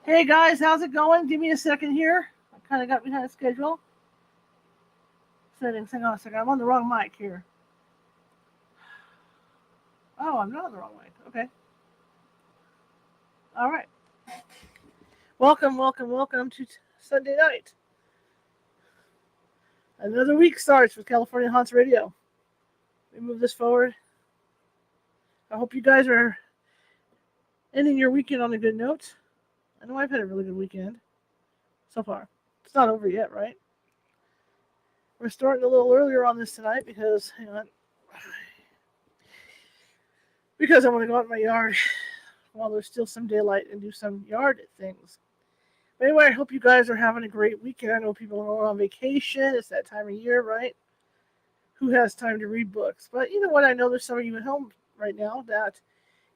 Hey guys, how's it going? Give me a second here. I kind of got behind schedule. Settings, hang on a second. I'm on the wrong mic here. Oh, I'm not on the wrong mic. Okay. All right. Welcome to Sunday night. Another week starts with California Haunts Radio. We move this forward. I hope you guys are ending your weekend on a good note. I know I've had a really good weekend so far. It's not over yet, right? We're starting a little earlier on this tonight because, hang on, because I want to go out in my yard while there's still some daylight and do some yard things. But anyway, I hope you guys are having a great weekend. I know people are on vacation. It's that time of year, right? Who has time to read books? But you know what? I know there's some of you at home right now that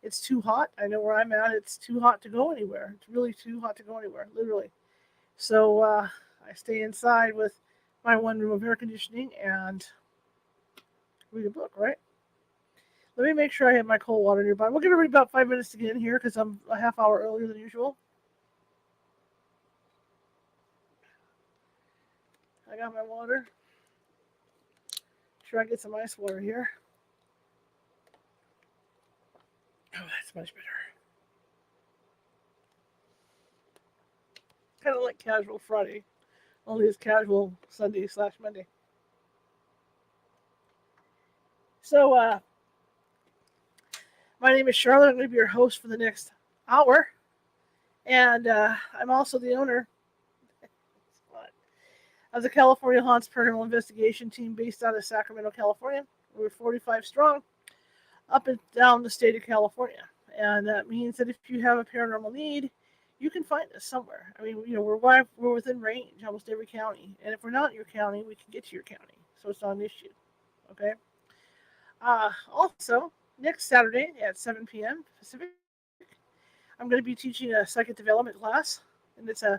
it's too hot. I know where I'm at. It's too hot to go anywhere. It's really too hot to go anywhere, literally. So I stay inside with my one room of air conditioning and read a book, right? Let me make sure I have my cold water nearby. We'll give everybody about 5 minutes to get in here because I'm a half hour earlier than usual. I got my water. Sure, I get some ice water here. Oh, that's much better. Kind of like casual Friday, only it's casual Sunday/Monday. So, my name is Charlotte. I'm going to be your host for the next hour, and I'm also the owner of the California Haunts Paranormal Investigation Team based out of Sacramento, California. We're 45 strong, up and down the state of California, and that means that if you have a paranormal need, you can find us somewhere. I mean, we're within range, almost every county, and if we're not in your county, we can get to your county, so it's not an issue. Okay. Also, next Saturday at 7 p.m. Pacific, I'm going to be teaching a psychic development class, and it's a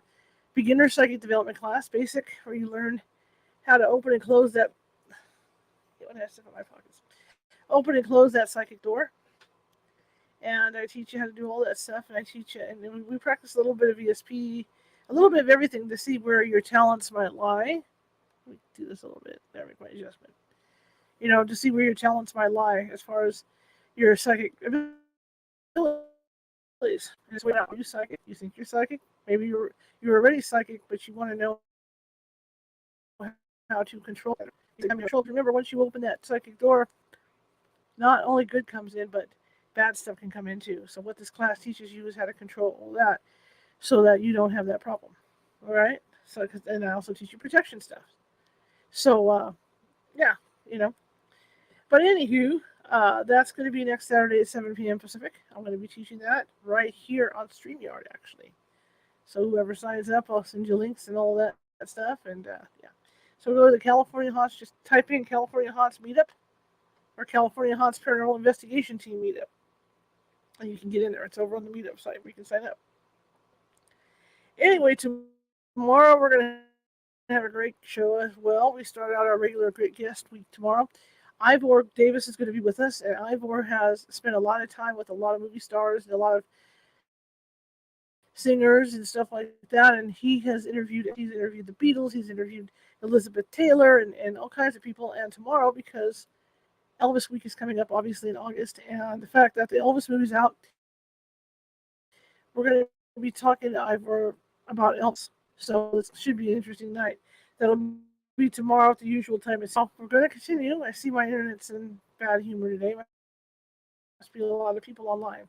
beginner psychic development class, basic, where you learn how to open and close that. What has stuff in my pockets? Open and close that psychic door, and I teach you how to do all that stuff, and I teach you, and we practice a little bit of ESP, a little bit of everything to see where your talents might lie. Let me do this a little bit. There, make my adjustment. To see where your talents might lie as far as your psychic abilities. Just wait out. Are you psychic? You think you're psychic? Maybe you're already psychic, but you want to know how to control that. Remember, once you open that psychic door, not only good comes in, but bad stuff can come in too. So what this class teaches you is how to control all that, so that you don't have that problem. All right. And I also teach you protection stuff. So yeah, you know. But anywho, that's going to be next Saturday at 7 p.m. Pacific. I'm going to be teaching that right here on StreamYard, actually. So whoever signs up, I'll send you links and all that stuff. And yeah. So go to the California Haunts, just type in California Haunts Meetup or California Haunts Paranormal Investigation Team Meetup. And you can get in there. It's over on the Meetup site where you can sign up. Anyway, tomorrow we're going to have a great show as well. We start out our regular great guest week tomorrow. Ivor Davis is going to be with us, and Ivor has spent a lot of time with a lot of movie stars and a lot of singers and stuff like that, and he's interviewed the Beatles, he's interviewed Elizabeth Taylor, and all kinds of people. And tomorrow, because Elvis week is coming up, obviously in August, and the fact that the Elvis movie's out, we're going to be talking to Ivor about Elvis. So this should be an interesting night. That'll be tomorrow at the usual time as well. We're going to continue. I see my internet's in bad humor today. Must be a lot of people online.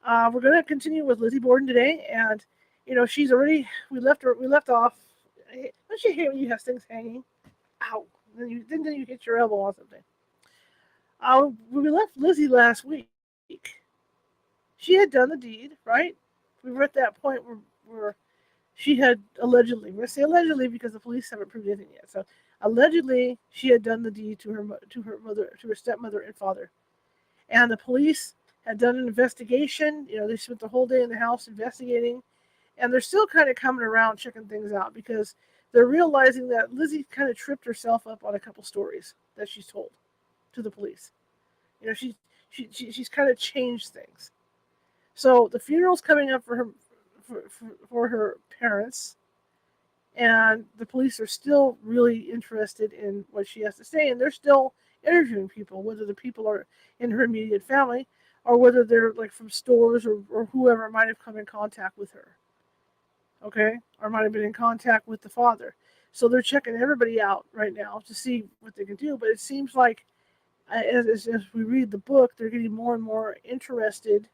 We're going to continue with Lizzie Borden today, and she's already. We left her. We left off. Don't you hate when you have things hanging? Ow! Then you hit your elbow on something. We left Lizzie last week. She had done the deed, right? We were at that point where she had allegedly. We're going to say allegedly because the police haven't proved anything yet. So allegedly, she had done the deed to her stepmother and father, and the police had done an investigation. They spent the whole day in the house investigating, and they're still kind of coming around checking things out because they're realizing that Lizzie kind of tripped herself up on a couple stories that she's told to the police. You know, she's kind of changed things. So the funeral's coming up for for her parents, and the police are still really interested in what she has to say, and they're still interviewing people, whether the people are in her immediate family or whether they're like from stores or whoever might have come in contact with her, okay, or might have been in contact with the father. So they're checking everybody out right now to see what they can do. But it seems like as we read the book, they're getting more and more interested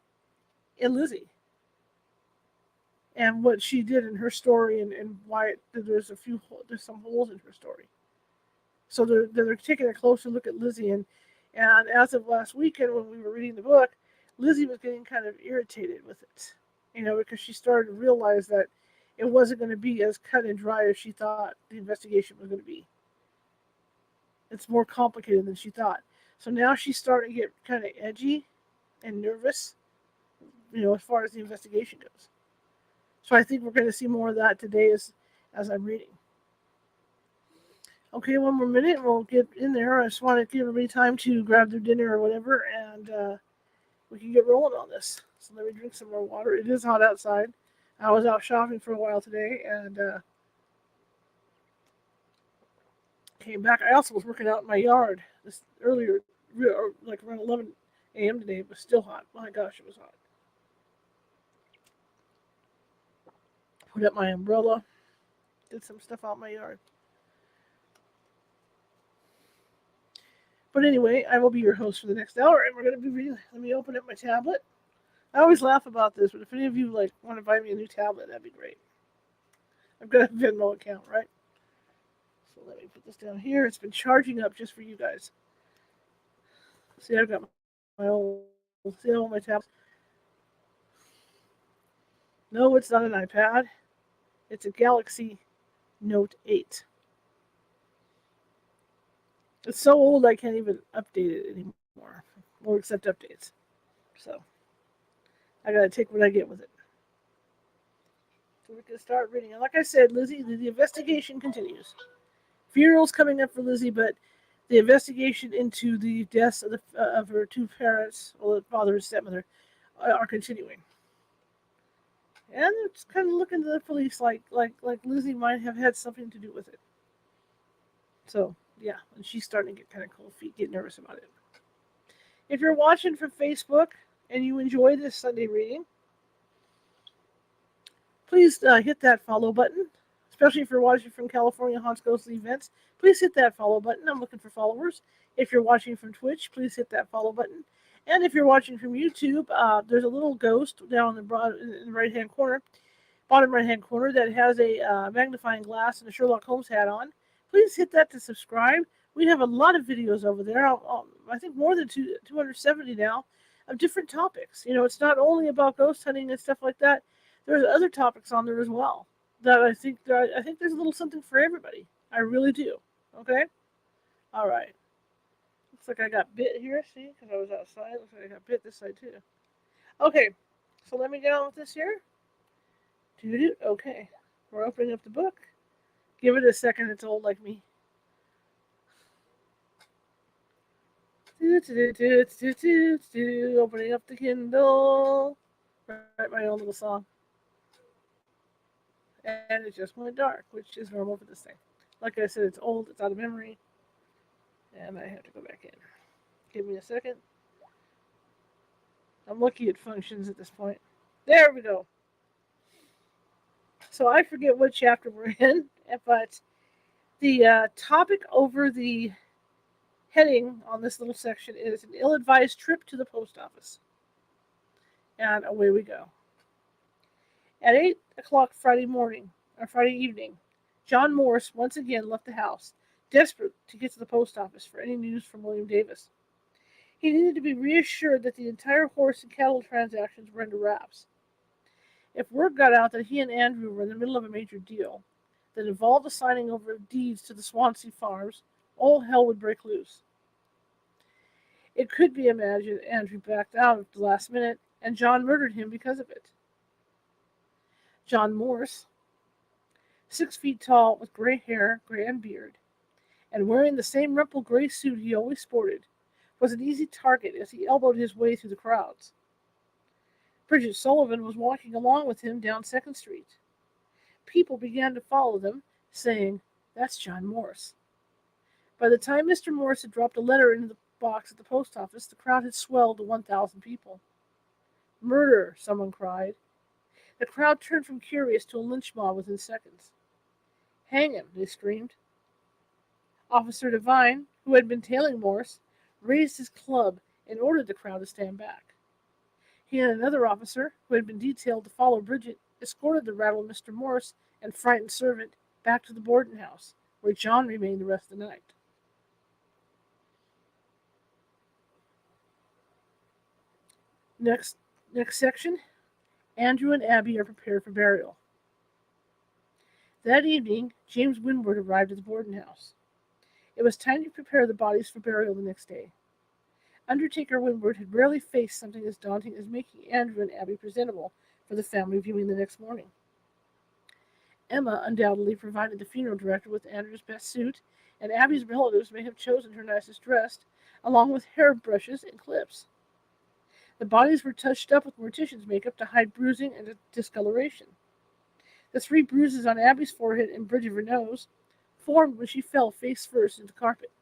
in Lizzie and what she did in her story, and why there's some holes in her story. So they're taking a closer look at Lizzie, and as of last weekend when we were reading the book, Lizzie was getting kind of irritated with it, because she started to realize that it wasn't going to be as cut and dry as she thought the investigation was going to be. It's more complicated than she thought. So now she's starting to get kind of edgy and nervous, as far as the investigation goes. So I think we're going to see more of that today as I'm reading. Okay, one more minute and we'll get in there. I just want to give everybody time to grab their dinner or whatever, and we can get rolling on this. So let me drink some more water. It is hot outside. I was out shopping for a while today and came back. I also was working out in my yard this earlier, like around 11 a.m. today. It was still hot. My gosh, it was hot. Put up my umbrella. Did some stuff out in my yard. But anyway, I will be your host for the next hour, and we're going to be reading. Let me open up my tablet. I always laugh about this, but if any of you want to buy me a new tablet, that'd be great. I've got a Venmo account, right? So let me put this down here. It's been charging up just for you guys. See, I've got my old, see all my tabs. No, it's not an iPad. It's a Galaxy Note 8. It's so old I can't even update it anymore, or accept updates. So I gotta take what I get with it. So we can start reading. And like I said, Lizzie, the investigation continues. Funeral's coming up for Lizzie, but the investigation into the deaths of her two parents, or father and stepmother, are continuing. And it's kind of looking to the police like Lizzie might have had something to do with it. So yeah, and she's starting to get kind of cold feet, get nervous about it. If you're watching from Facebook and you enjoy this Sunday reading, please hit that follow button. Especially if you're watching from California Haunts Ghostly Events, please hit that follow button. I'm looking for followers. If you're watching from Twitch, please hit that follow button. And if you're watching from YouTube, there's a little ghost down in the right-hand corner, bottom right-hand corner, that has a magnifying glass and a Sherlock Holmes hat on. Please hit that to subscribe. We have a lot of videos over there. I think more than 270 now of different topics. It's not only about ghost hunting and stuff like that. There's other topics on there as well. That I think there's a little something for everybody. I really do. Okay? All right. Looks like I got bit here, see? Because I was outside. Looks like I got bit this side too. Okay. So let me get on with this here. Okay. We're opening up the book. Give it a second. It's old like me. Opening up the Kindle. Write my own little song. And it just went dark, which is normal for this thing. Like I said, it's old, it's out of memory, and I have to go back in. Give me a second. I'm lucky it functions at this point. There we go. So I forget what chapter we're in, but the topic over the heading on this little section is an ill-advised trip to the post office. And away we go. At 8 o'clock Friday evening, John Morse once again left the house, desperate to get to the post office for any news from William Davis. He needed to be reassured that the entire horse and cattle transactions were under wraps. If word got out that he and Andrew were in the middle of a major deal that involved the signing over of deeds to the Swansea farms, all hell would break loose. It could be imagined Andrew backed out at the last minute, and John murdered him because of it. John Morse, 6 feet tall, with gray hair, gray and beard, and wearing the same rumpled gray suit he always sported, was an easy target as he elbowed his way through the crowds. Bridget Sullivan was walking along with him down 2nd Street. People began to follow them, saying, "That's John Morse." By the time Mr. Morse had dropped a letter into the box at the post office, the crowd had swelled to 1,000 people. "Murder!" someone cried. The crowd turned from curious to a lynch mob within seconds. "Hang him!" they screamed. Officer Devine, who had been tailing Morse, raised his club and ordered the crowd to stand back. He and another officer, who had been detailed to follow Bridget, escorted the rattled Mr. Morse and frightened servant back to the Borden house, where John remained the rest of the night. Next section, Andrew and Abby are prepared for burial. That evening, James Winward arrived at the Borden house. It was time to prepare the bodies for burial the next day. Undertaker Winward had rarely faced something as daunting as making Andrew and Abby presentable for the family viewing the next morning. Emma undoubtedly provided the funeral director with Andrew's best suit, and Abby's relatives may have chosen her nicest dress, along with hair brushes and clips. The bodies were touched up with mortician's makeup to hide bruising and discoloration. The 3 bruises on Abby's forehead and bridge of her nose, formed when she fell face first into the carpet,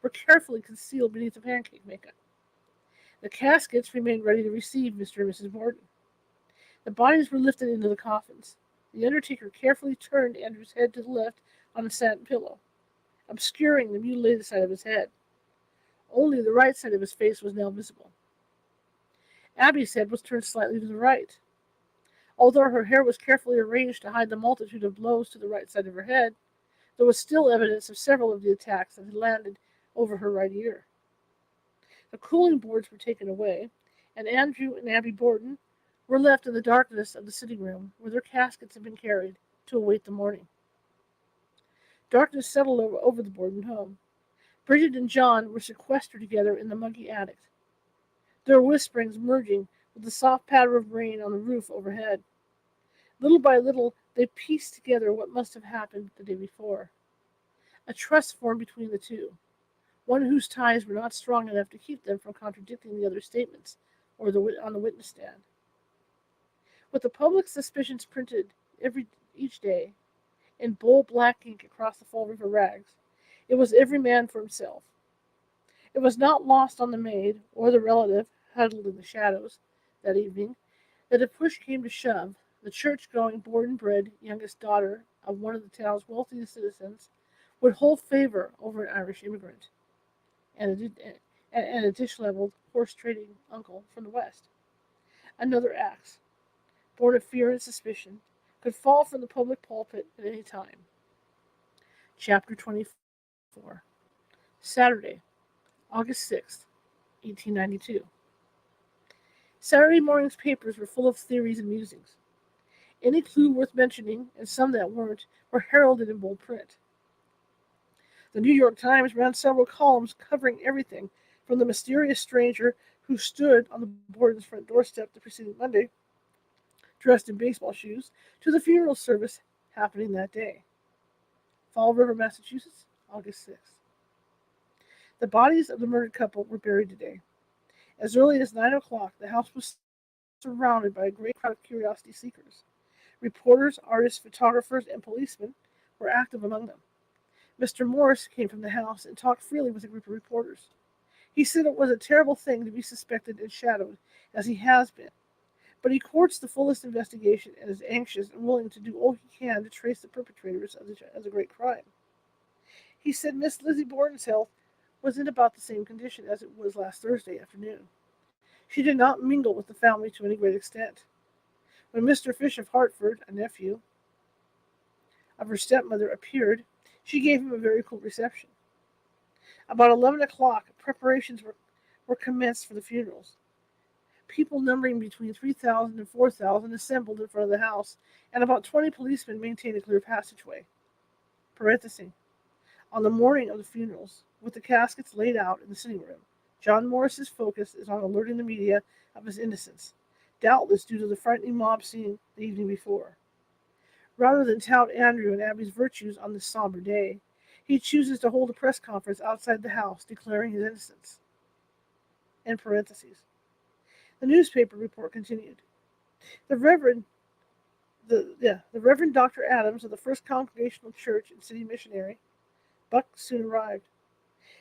were carefully concealed beneath the pancake makeup. The caskets remained ready to receive Mr. and Mrs. Borden. The bodies were lifted into the coffins. The undertaker carefully turned Andrew's head to the left on a satin pillow, obscuring the mutilated side of his head. Only the right side of his face was now visible. Abby's head was turned slightly to the right. Although her hair was carefully arranged to hide the multitude of blows to the right side of her head, there was still evidence of several of the attacks that had landed over her right ear. The cooling boards were taken away, and Andrew and Abby Borden were left in the darkness of the sitting room, where their caskets had been carried to await the morning. Darkness settled over the Borden home. Bridget and John were sequestered together in the muggy attic, their whisperings merging with the soft patter of rain on the roof overhead. Little by little, they pieced together what must have happened the day before. A trust formed between the two, one whose ties were not strong enough to keep them from contradicting the other's statements or on the witness stand. With the public's suspicions printed each day in bold black ink across the Fall River rags, it was every man for himself. It was not lost on the maid or the relative huddled in the shadows that evening that if push came to shove, the church-going, born-and-bred youngest daughter of one of the town's wealthiest citizens would hold favor over an Irish immigrant and a dish-leveled, horse-trading uncle from the West. Another axe, born of fear and suspicion, could fall from the public pulpit at any time. Chapter 24. Saturday, August 6th, 1892. Saturday morning's papers were full of theories and musings. Any clue worth mentioning, and some that weren't, were heralded in bold print. The New York Times ran several columns covering everything from the mysterious stranger who stood on the Borden's front doorstep the preceding Monday, dressed in baseball shoes, to the funeral service happening that day. Fall River, Massachusetts, August 6th. The bodies of the murdered couple were buried today. As early as 9 o'clock, the house was surrounded by a great crowd of curiosity seekers. Reporters, artists, photographers, and policemen were active among them. Mr. Morse came from the house and talked freely with a group of reporters. He said it was a terrible thing to be suspected and shadowed, as he has been, but he courts the fullest investigation and is anxious and willing to do all he can to trace the perpetrators of the great crime. He said Miss Lizzie Borden's health was in about the same condition as it was last Thursday afternoon. She did not mingle with the family to any great extent. When Mr. Fish of Hartford, a nephew of her stepmother, appeared, she gave him a very cool reception. About 11 o'clock, preparations were commenced for the funerals. People numbering between 3,000 and 4,000 assembled in front of the house, and about 20 policemen maintained a clear passageway. Parenthesis. On the morning of the funerals, with the caskets laid out in the sitting room, John Morris's focus is on alerting the media of his innocence, doubtless due to the frightening mob scene the evening before. Rather than tout Andrew and Abby's virtues on this somber day, he chooses to hold a press conference outside the house declaring his innocence. In parentheses. The newspaper report continued. The Reverend the Reverend Dr. Adams of the First Congregational Church and City Missionary, Buck soon arrived.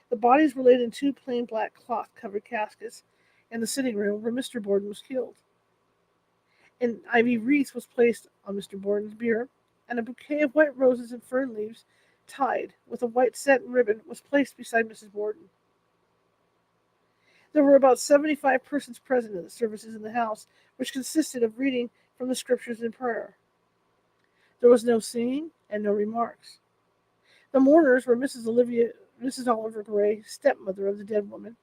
The bodies were laid in two plain black cloth-covered caskets in the sitting room where Mr. Borden was killed. An ivy wreath was placed on Mr. Borden's bier, and a bouquet of white roses and fern leaves, tied with a white satin ribbon, was placed beside Mrs. Borden. There were about 75 persons present at the services in the house, which consisted of reading from the Scriptures and prayer. There was no singing and no remarks. The mourners were Mrs. Oliver Gray, stepmother of the dead woman,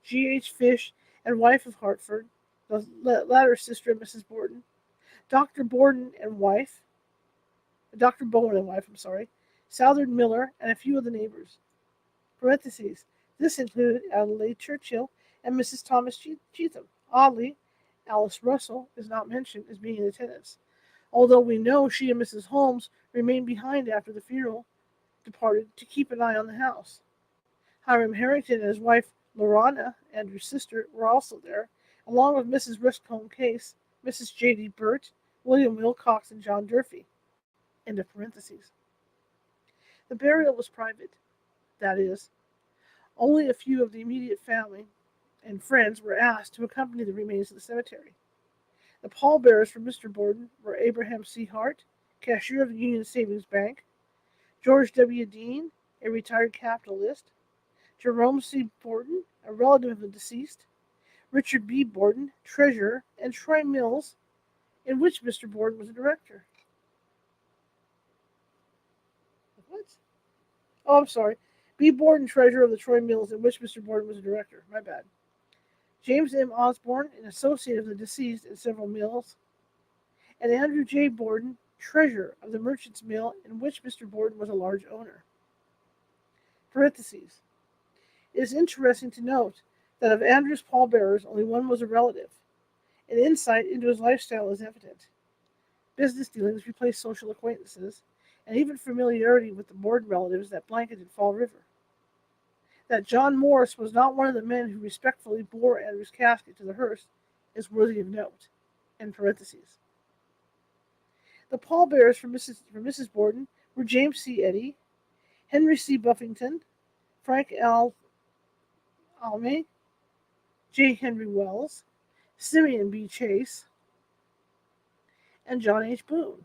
G.H. Fish, and wife of Hartford, the latter sister of Mrs. Borden, Dr. Bowen and wife, Southard Miller, and a few of the neighbors. Parentheses. This included Adelaide Churchill and Mrs. Thomas Cheetham. Oddly, Alice Russell is not mentioned as being in attendance, although we know she and Mrs. Holmes remained behind after the funeral departed to keep an eye on the house. Hiram Harrington and his wife Lorana, Andrew's sister, were also there, along with Mrs. Ruscombe Case, Mrs. J.D. Burt, William Wilcox, and John Durfee. End of parentheses. The burial was private. That is, only a few of the immediate family and friends were asked to accompany the remains to the cemetery. The pallbearers for Mr. Borden were Abraham C. Hart, cashier of the Union Savings Bank, George W. Dean, a retired capitalist, Jerome C. Borden, a relative of the deceased, Richard B. Borden, treasurer, and Troy Mills, in which Mr. Borden was a director. What? Oh, I'm sorry. B. Borden, treasurer of the Troy Mills, in which Mr. Borden was a director. My bad. James M. Osborne, an associate of the deceased in several mills, and Andrew J. Borden, treasurer of the Merchants' Mill, in which Mr. Borden was a large owner. Parentheses. It is interesting to note that of Andrew's pallbearers, only one was a relative. An insight into his lifestyle is evident. Business dealings replaced social acquaintances, and even familiarity with the Borden relatives that blanketed Fall River. That John Morris was not one of the men who respectfully bore Andrew's casket to the hearse is worthy of note. End parentheses. The pallbearers for Mrs. Borden were James C. Eddy, Henry C. Buffington, Frank L. Alme, J. Henry Wells, Simeon B. Chase, and John H. Boone.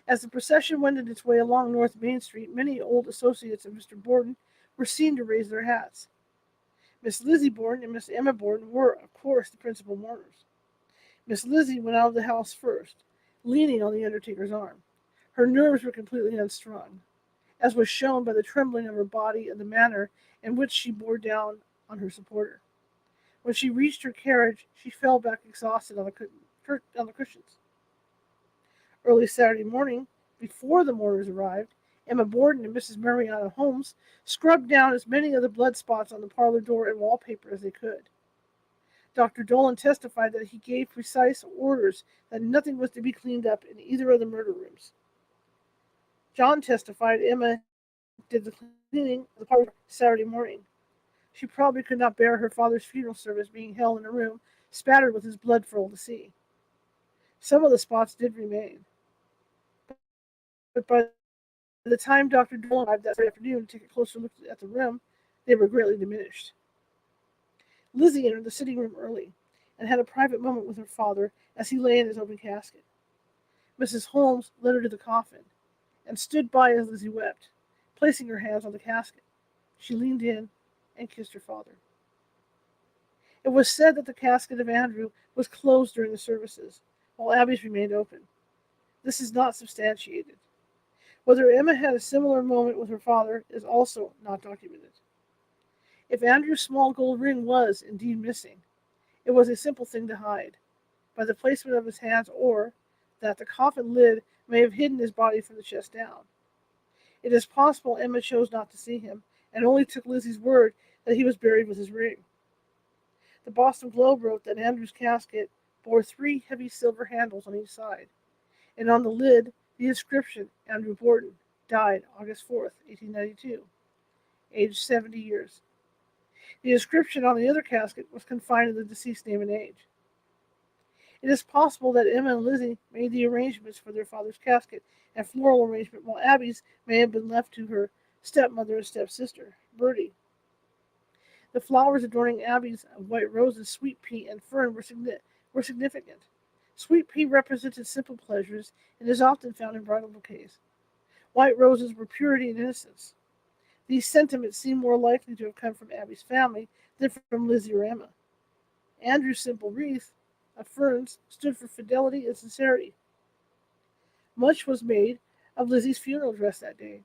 As the procession wended its way along North Main Street, many old associates of Mr. Borden were seen to raise their hats. Miss Lizzie Borden and Miss Emma Borden were, of course, the principal mourners. Miss Lizzie went out of the house first, leaning on the undertaker's arm. Her nerves were completely unstrung, as was shown by the trembling of her body and the manner in which she bore down on her supporter. When she reached her carriage, she fell back exhausted on the cushions. Early Saturday morning, before the mourners arrived, Emma Borden and Mrs. Mariana Holmes scrubbed down as many of the blood spots on the parlor door and wallpaper as they could. Dr. Dolan testified that he gave precise orders that nothing was to be cleaned up in either of the murder rooms. John testified Emma did the cleaning of the parlor Saturday morning. She probably could not bear her father's funeral service being held in a room spattered with his blood for all to see. Some of the spots did remain. But by the time Dr. Dolan arrived that afternoon to take a closer look at the room, they were greatly diminished. Lizzie entered the sitting room early and had a private moment with her father as he lay in his open casket. Mrs. Holmes led her to the coffin and stood by as Lizzie wept, placing her hands on the casket. She leaned in and kissed her father. It was said that the casket of Andrew was closed during the services, while Abby's remained open. This is not substantiated. Whether Emma had a similar moment with her father is also not documented. If Andrew's small gold ring was indeed missing, it was a simple thing to hide, by the placement of his hands, or that the coffin lid may have hidden his body from the chest down. It is possible Emma chose not to see him, and only took Lizzie's word that he was buried with his ring. The Boston Globe wrote that Andrew's casket bore 3 heavy silver handles on each side, and on the lid the inscription, Andrew Borden, died August 4th, 1892, aged 70 years. The inscription on the other casket was confined to the deceased name and age. It is possible that Emma and Lizzie made the arrangements for their father's casket and floral arrangement, while Abby's may have been left to her stepmother and stepsister, Bertie. The flowers adorning Abby's of white roses, sweet pea, and fern were significant. Sweet pea represented simple pleasures and is often found in bridal bouquets. White roses were purity and innocence. These sentiments seem more likely to have come from Abby's family than from Lizzie or Emma. Andrew's simple wreath of ferns stood for fidelity and sincerity. Much was made of Lizzie's funeral dress that day.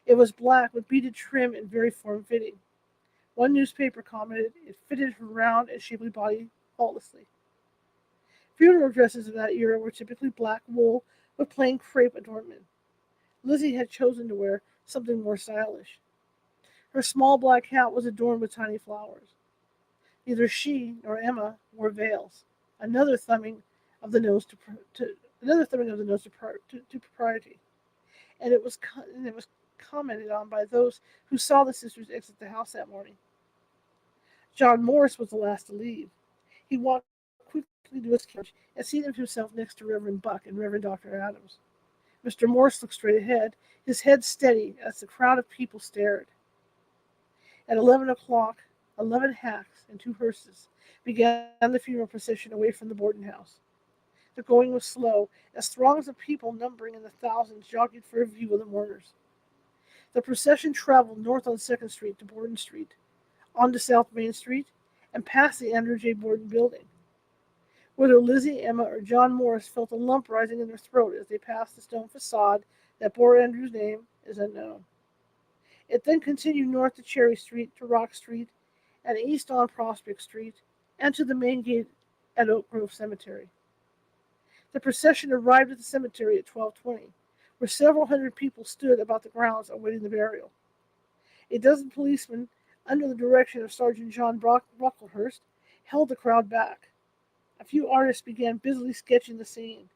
It was black with beaded trim and very form-fitting. One newspaper commented it fitted her round and shapely body faultlessly. Funeral dresses of that era were typically black wool with plain crepe adornment. Lizzie had chosen to wear something more stylish. Her small black hat was adorned with tiny flowers. Neither she nor Emma wore veils. Another thumbing of the nose to propriety, and it was commented on by those who saw the sisters exit the house that morning. John Morris was the last to leave. He walked quickly to his carriage and seated himself next to Reverend Buck and Reverend Dr. Adams. Mr. Morse looked straight ahead, his head steady as the crowd of people stared. At 11 o'clock, 11 hacks and 2 hearses began the funeral procession away from the Borden house. The going was slow, as throngs of people numbering in the thousands jogged for a view of the mourners. The procession traveled north on 2nd Street to Borden Street, on to South Main Street, and past the Andrew J. Borden building. Whether Lizzie, Emma, or John Morris felt a lump rising in their throat as they passed the stone facade that bore Andrew's name is unknown. It then continued north to Cherry Street, to Rock Street, and east on Prospect Street, and to the main gate at Oak Grove Cemetery. The procession arrived at the cemetery at 12:20, where several hundred people stood about the grounds awaiting the burial. A dozen policemen, under the direction of Sergeant John Brocklehurst, held the crowd back. A few artists began busily sketching the scene.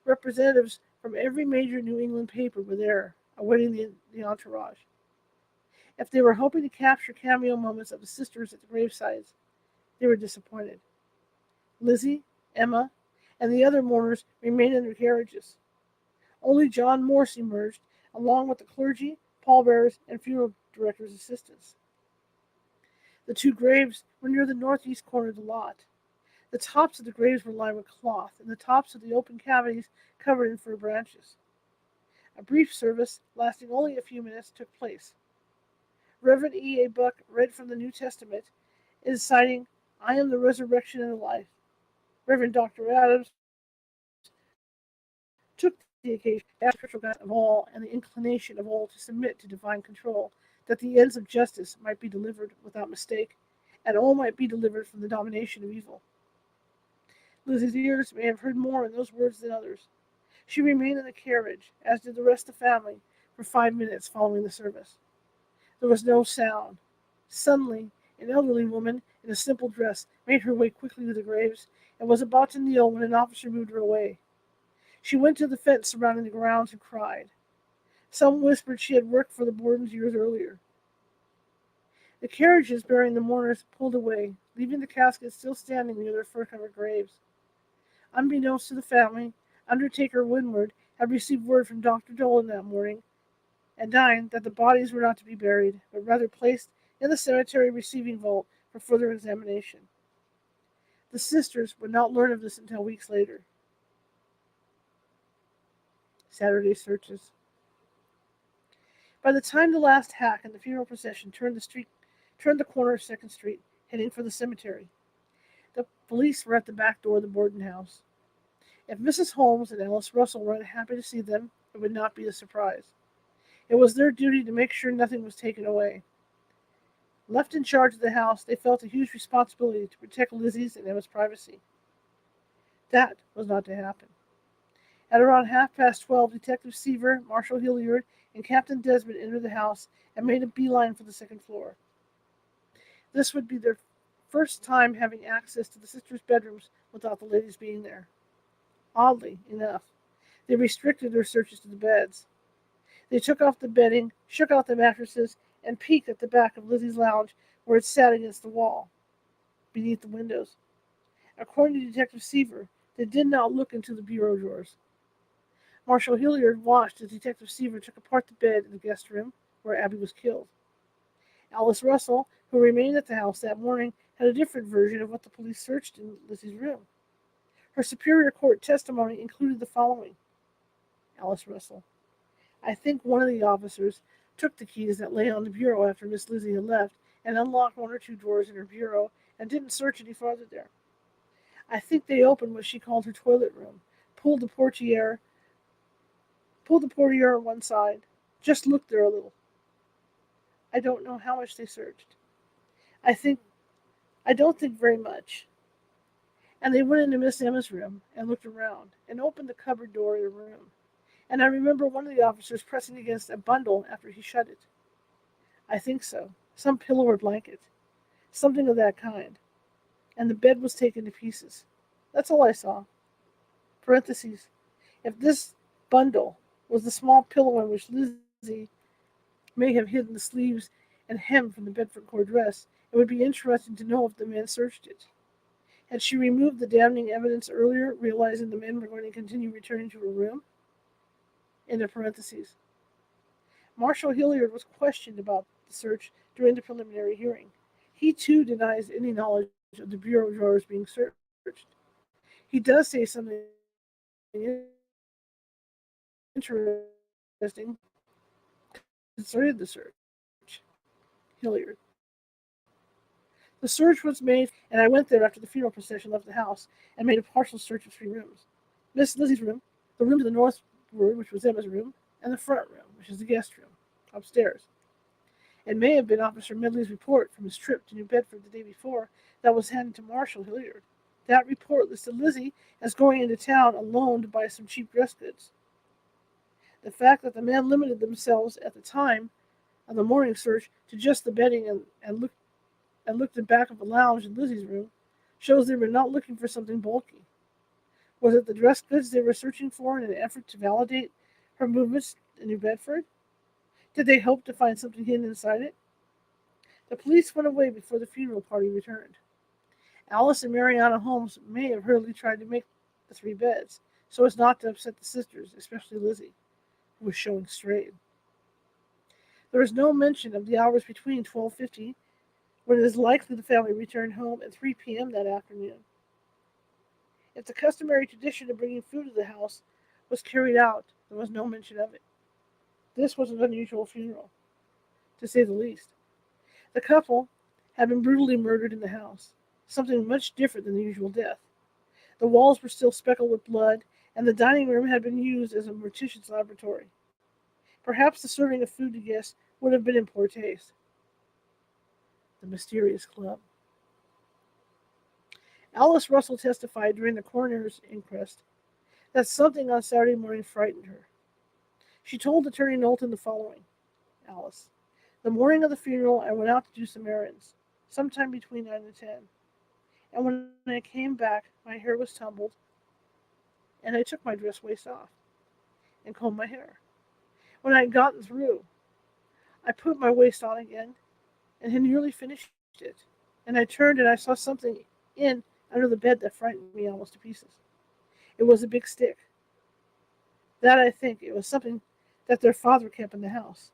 Representatives from every major New England paper were there, awaiting the entourage. If they were hoping to capture cameo moments of the sisters at the gravesides, they were disappointed. Lizzie, Emma, and the other mourners remained in their carriages. Only John Morse emerged, along with the clergy, pallbearers, and funeral director's assistants. The 2 graves were near the northeast corner of the lot. The tops of the graves were lined with cloth, and the tops of the open cavities covered in fir branches. A brief service, lasting only a few minutes, took place. Reverend E. A. Buck read from the New Testament, inciting, "I am the resurrection and the life." Reverend Dr. Adams took the occasion to ask spiritual guidance of all and the inclination of all to submit to divine control, that the ends of justice might be delivered without mistake, and all might be delivered from the domination of evil. Lizzie's ears may have heard more in those words than others. She remained in the carriage, as did the rest of the family, for 5 minutes following the service. There was no sound. Suddenly, an elderly woman in a simple dress made her way quickly to the graves and was about to kneel when an officer moved her away. She went to the fence surrounding the grounds and cried. Some whispered she had worked for the Bordens years earlier. The carriages bearing the mourners pulled away, leaving the caskets still standing near their fir-covered graves. Unbeknownst to the family, Undertaker Winward had received word from Dr. Dolan that morning and dined that the bodies were not to be buried, but rather placed in the cemetery receiving vault for further examination. The sisters would not learn of this until weeks later. Saturday searches. By the time the last hack in the funeral procession turned the corner of 2nd Street, heading for the cemetery, the police were at the back door of the Borden house. If Mrs. Holmes and Alice Russell were unhappy to see them, it would not be a surprise. It was their duty to make sure nothing was taken away. Left in charge of the house, they felt a huge responsibility to protect Lizzie's and Emma's privacy. That was not to happen. At around 12:30, Detective Seaver, Marshal Hilliard, and Captain Desmond entered the house and made a beeline for the 2nd floor. This would be their first time having access to the sisters' bedrooms without the ladies being there. Oddly enough, they restricted their searches to the beds. They took off the bedding, shook out the mattresses, and peeked at the back of Lizzie's lounge where it sat against the wall, beneath the windows. According to Detective Seaver, they did not look into the bureau drawers. Marshal Hilliard watched as Detective Seaver took apart the bed in the guest room where Abby was killed. Alice Russell, who remained at the house that morning, had a different version of what the police searched in Lizzie's room. Her Superior Court testimony included the following. Alice Russell: I think one of the officers took the keys that lay on the bureau after Miss Lizzie had left and unlocked one or two drawers in her bureau and didn't search any farther there. I think they opened what she called her toilet room, pulled the portiere on one side, just looked there a little. I don't know how much they searched. I think I don't think very much. And they went into Miss Emma's room and looked around and opened the cupboard door of the room. And I remember one of the officers pressing against a bundle after he shut it. I think so. Some pillow or blanket. Something of that kind. And the bed was taken to pieces. That's all I saw. Parentheses. If this bundle was the small pillow in which Lizzie may have hidden the sleeves and hem from the Bedford core dress, it would be interesting to know if the men searched it. Had she removed the damning evidence earlier, realizing the men were going to continue returning to her room? Into parentheses. Marshal Hilliard was questioned about the search during the preliminary hearing. He too denies any knowledge of the bureau drawers being searched. He does say something interesting concerning the search. Hilliard: the search was made, and I went there after the funeral procession left the house and made a partial search of 3 rooms. Miss Lizzie's room, the room to the northward, which was Emma's room, and the front room, which is the guest room, upstairs. It may have been Officer Medley's report from his trip to New Bedford the day before that was handed to Marshal Hilliard. That report listed Lizzie as going into town alone to buy some cheap dress goods. The fact that the men limited themselves at the time of the morning search to just the bedding and looked in back of the lounge in Lizzie's room shows they were not looking for something bulky. Was it the dress goods they were searching for in an effort to validate her movements in New Bedford? Did they hope to find something hidden inside it? The police went away before the funeral party returned. Alice and Mariana Holmes may have hurriedly tried to make the 3 beds, so as not to upset the sisters, especially Lizzie, who was showing strain. There is no mention of the hours between 12:50, when it is likely the family returned home, and 3 p.m. that afternoon. If the customary tradition of bringing food to the house was carried out, there was no mention of it. This was an unusual funeral, to say the least. The couple had been brutally murdered in the house, something much different than the usual death. The walls were still speckled with blood, and the dining room had been used as a mortician's laboratory. Perhaps the serving of food to guests would have been in poor taste. The mysterious club. Alice Russell testified during the coroner's inquest that something on Saturday morning frightened her. She told Attorney Knowlton the following. Alice: the morning of the funeral, I went out to do some errands, sometime between 9 and 10. And when I came back, my hair was tumbled, and I took my dress waist off and combed my hair. When I had gotten through, I put my waist on again and had nearly finished it. And I turned and I saw something in under the bed that frightened me almost to pieces. It was a big stick. That, I think, it was something that their father kept in the house.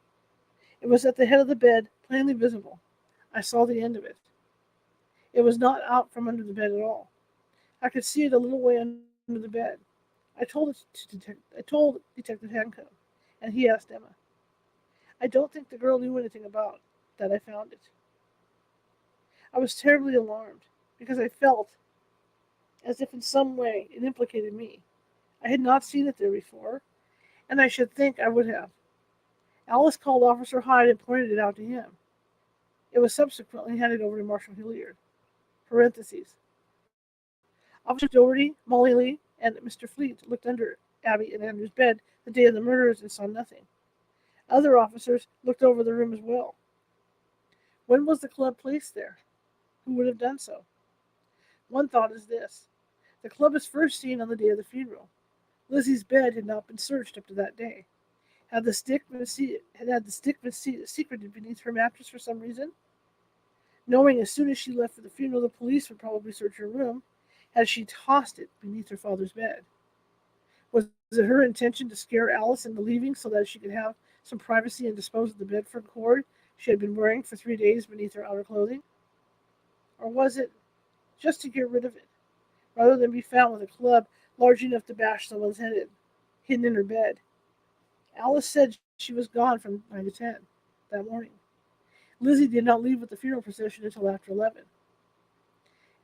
It was at the head of the bed, plainly visible. I saw the end of it. It was not out from under the bed at all. I could see it a little way under the bed. I told Detective Hancock, and he asked Emma. I don't think the girl knew anything about that. I found it. I was terribly alarmed, because I felt as if in some way it implicated me. I had not seen it there before, and I should think I would have. Alice called Officer Hyde and pointed it out to him. It was subsequently handed over to Marshal Hilliard. Parentheses. Officer Doherty, Molly Lee, and Mr. Fleet looked under Abby and Andrew's bed the day of the murders and saw nothing. Other officers looked over the room as well. When was the club placed there? Who would have done so? One thought is this. The club is first seen on the day of the funeral. Lizzie's bed had not been searched up to that day. Had the stick been secreted beneath her mattress for some reason? Knowing as soon as she left for the funeral the police would probably search her room, Had she tossed it beneath her father's bed? Was it her intention to scare Alice into leaving so that she could have some privacy and dispose of the Bedford cord she had been wearing for 3 days beneath her outer clothing? Or was it just to get rid of it, rather than be found with a club large enough to bash someone's head in, hidden in her bed? Alice said she was gone from 9 to 10 that morning. Lizzie did not leave with the funeral procession until after 11.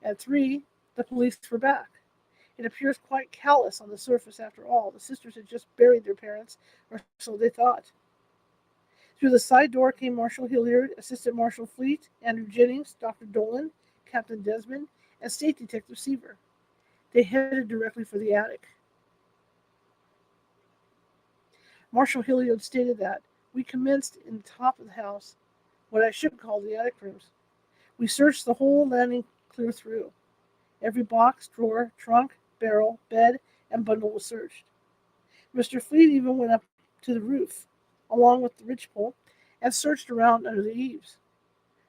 At 3, the police were back. It appears quite callous on the surface after all. The sisters had just buried their parents, or so they thought. Through the side door came Marshal Hilliard, Assistant Marshal Fleet, Andrew Jennings, Dr. Dolan, Captain Desmond, and State Detective Seaver. They headed directly for the attic. Marshal Hilliard stated that we commenced in the top of the house, what I should call the attic rooms. We searched the whole landing clear through. Every box, drawer, trunk, barrel, bed, and bundle was searched. Mr. Fleet even went up to the roof, along with the ridgepole, and searched around under the eaves.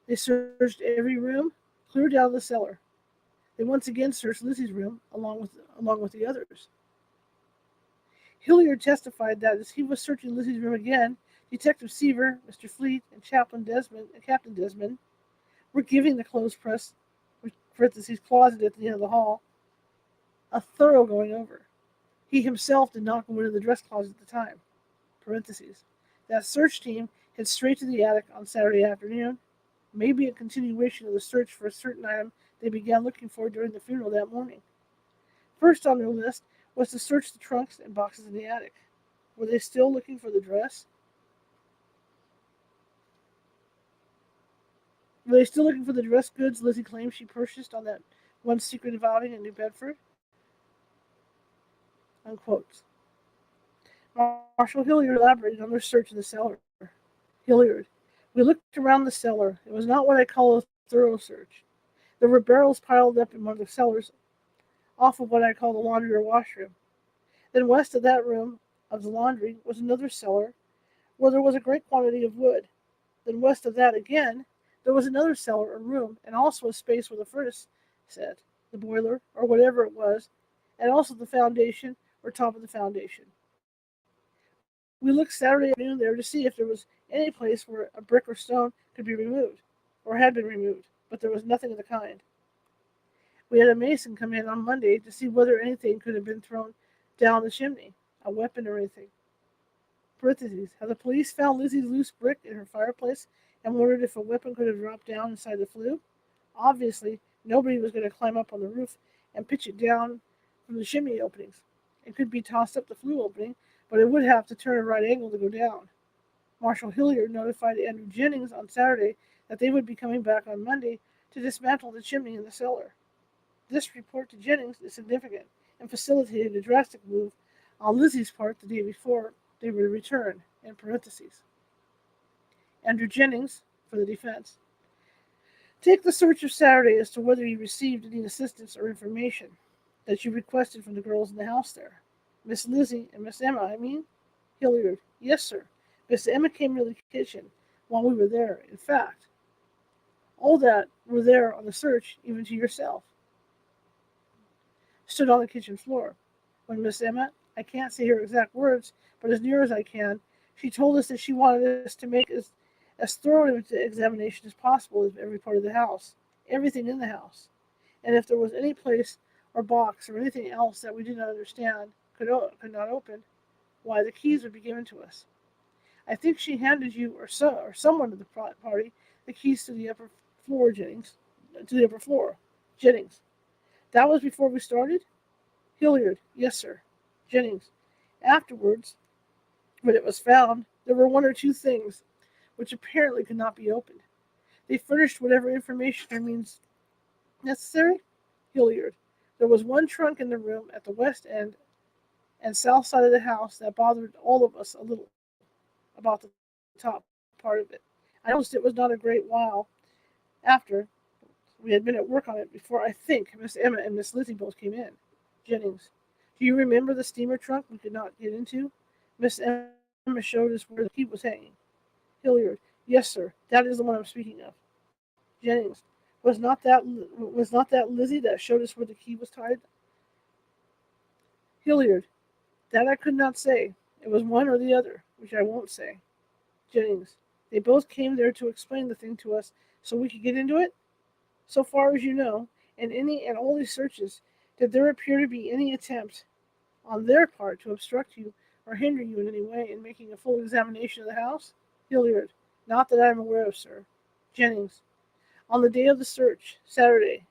They searched every room, clear down the cellar. They once again searched Lizzie's room, along with the others. Hilliard testified that as he was searching Lizzie's room again, Detective Seaver, Mr. Fleet, and Captain Desmond were giving the clothes press, parentheses, closet at the end of the hall, a thorough going over. He himself did not go into the dress closet at the time. Parentheses. That search team head straight to the attic on Saturday afternoon, maybe a continuation of the search for a certain item they began looking for during the funeral that morning. First on their list was to search the trunks and boxes in the attic. Were they still looking for the dress? Were they still looking for the dress goods Lizzie claimed she purchased on that one secretive outing in New Bedford? Unquote. Marshal Hilliard elaborated on their search in the cellar. Hilliard. We looked around the cellar. It was not what I call a thorough search. There were barrels piled up in one of the cellars off of what I call the laundry or washroom. Then west of that room of the laundry was another cellar where there was a great quantity of wood. Then west of that again, there was another cellar or room, and also a space where the furnace set, the boiler, or whatever it was, and also the foundation or top of the foundation. We looked Saturday afternoon there to see if there was any place where a brick or stone could be removed, or had been removed, but there was nothing of the kind. We had a mason come in on Monday to see whether anything could have been thrown down the chimney, a weapon or anything. Parentheses. Have the police found Lizzie's loose brick in her fireplace and wondered if a weapon could have dropped down inside the flue? Obviously, nobody was going to climb up on the roof and pitch it down from the chimney openings. It could be tossed up the flue opening, but it would have to turn a right angle to go down. Marshal Hilliard notified Andrew Jennings on Saturday that they would be coming back on Monday to dismantle the chimney in the cellar. This report to Jennings is significant and facilitated a drastic move on Lizzie's part the day before they would return, in parentheses. Andrew Jennings, for the defense. Take the search of Saturday as to whether you received any assistance or information that you requested from the girls in the house there. Miss Lizzie and Miss Emma, I mean? Hilliard. Yes, sir. Miss Emma came into the kitchen while we were there. In fact, all that were there on the search, even to yourself, stood on the kitchen floor. When Miss Emma, I can't say her exact words, but as near as I can, she told us that she wanted us to make as thorough an examination as possible of every part of the house, everything in the house. And if there was any place or box or anything else that we did not understand, could not open, why, the keys would be given to us. I think she handed you or someone to the party the keys to the upper floor, Jennings. Jennings. That was before we started? Hilliard. Yes, sir. Jennings. Afterwards, when it was found, there were one or two things which apparently could not be opened. They furnished whatever information or means necessary? Hilliard. There was one trunk in the room at the west end and south side of the house that bothered all of us a little about the top part of it. I noticed it was not a great while after we had been at work on it before I think Miss Emma and Miss Lizzie both came in. Jennings. Do you remember the steamer trunk we could not get into? Miss Emma showed us where the key was hanging. Hilliard. Yes, sir. That is the one I'm speaking of. Jennings. Was not that Lizzie that showed us where the key was tied? Hilliard. That I could not say. It was one or the other, which I won't say. Jennings. They both came there to explain the thing to us so we could get into it? So far as you know, in any and all these searches, did there appear to be any attempt on their part to obstruct you or hinder you in any way in making a full examination of the house? Hilliard. Not that I am aware of, sir. Jennings. On the day of the search, Saturday,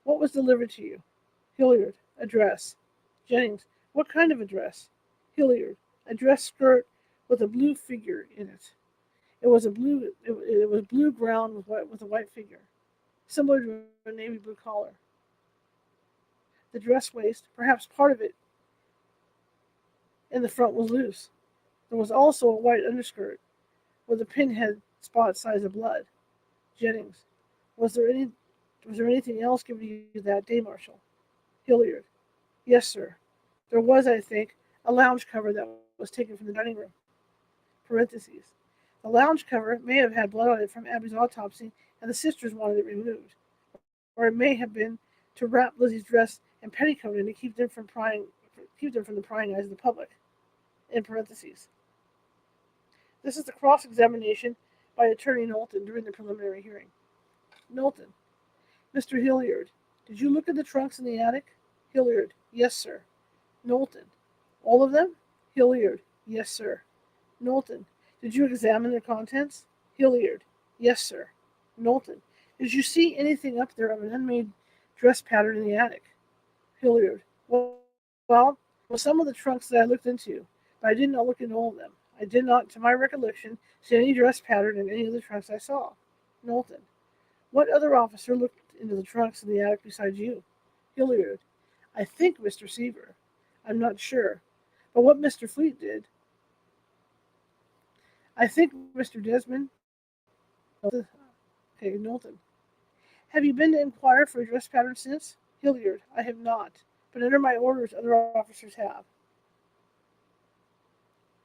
what was delivered to you? Hilliard. A dress. Jennings. What kind of a dress? Hilliard. A dress skirt with a blue figure in it. It was blue ground with a white figure, similar to a navy blue collar. The dress waist, perhaps part of it in the front, was loose. There was also a white underskirt with a pinhead spot size of blood. Jennings. Was there any was there anything else given to you that day, Marshal? Hilliard. Yes, sir. There was, I think, a lounge cover that was taken from the dining room. Parentheses. The lounge cover may have had blood on it from Abby's autopsy, and the sisters wanted it removed. Or it may have been to wrap Lizzie's dress and petticoat in to keep them from the prying eyes of the public. In parentheses. This is the cross-examination by Attorney Knowlton during the preliminary hearing. Knowlton. Mr. Hilliard, did you look at the trunks in the attic? Hilliard. Yes, sir. Knowlton. All of them? Hilliard. Yes, sir. Knowlton. Did you examine their contents? Hilliard. Yes, sir. Knowlton. Did you see anything up there of an unmade dress pattern in the attic? Hilliard. Well, some of the trunks that I looked into, but I did not look into all of them. I did not, to my recollection, see any dress pattern in any of the trunks I saw. Knowlton. What other officer looked into the trunks in the attic besides you? Hilliard. I think Mr. Seaver. I'm not sure. But what Mr. Fleet did, I think Mr. Desmond. Okay, Knowlton. Have you been to inquire for a dress pattern since? Hilliard. I have not. But under my orders, other officers have.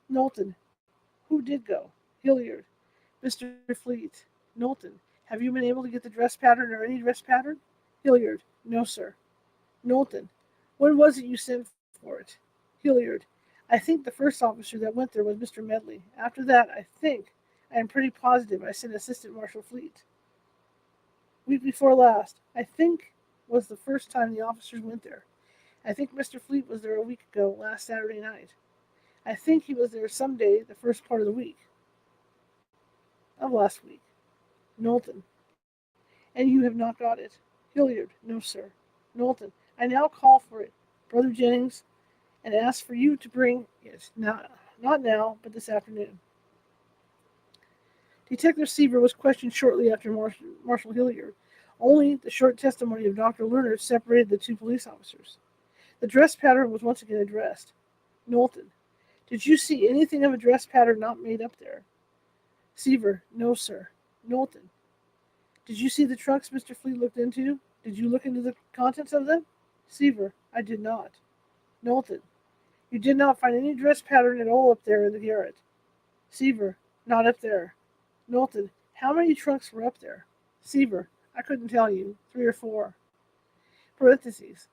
Knowlton. Who did go? Hilliard. Mr. Fleet. Knowlton. Have you been able to get the dress pattern or any dress pattern? Hilliard. No, sir. Knowlton. When was it you sent for it? Hilliard. I think the first officer that went there was Mr. Medley. After that, I am pretty positive I sent Assistant Marshal Fleet. Week before last, I think, was the first time the officers went there. I think Mr. Fleet was there a week ago, last Saturday night. I think he was there some day, the first part of the week. Of last week. Knowlton. And you have not got it? Hilliard. No, sir. Knowlton. I now call for it, Brother Jennings, and ask for you to bring it. Not now, but this afternoon. Detective Seaver was questioned shortly after Marshal Hilliard. Only the short testimony of Dr. Lerner separated the two police officers. The dress pattern was once again addressed. Knowlton. Did you see anything of a dress pattern not made up there? Seaver. No, sir. Knowlton. Did you see the trunks Mr. Fleet looked into? Did you look into the contents of them? Seaver. I did not. Knowlton. You did not find any dress pattern at all up there in the garret? Seaver. Not up there. Knowlton. How many trunks were up there? Seaver. I couldn't tell you. 3 or 4. Parentheses.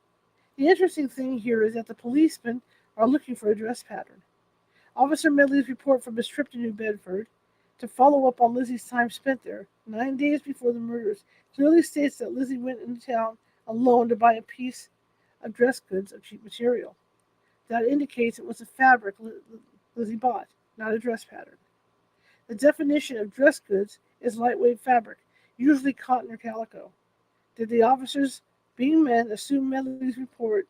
The interesting thing here is that the policemen are looking for a dress pattern. Officer Medley's report from his trip to New Bedford to follow up on Lizzie's time spent there, 9 days before the murders, clearly states that Lizzie went into town alone to buy a piece of dress goods of cheap material. That indicates it was a fabric Lizzie bought, not a dress pattern. The definition of dress goods is lightweight fabric, usually cotton or calico. Did the officers, being men, assume Medley's report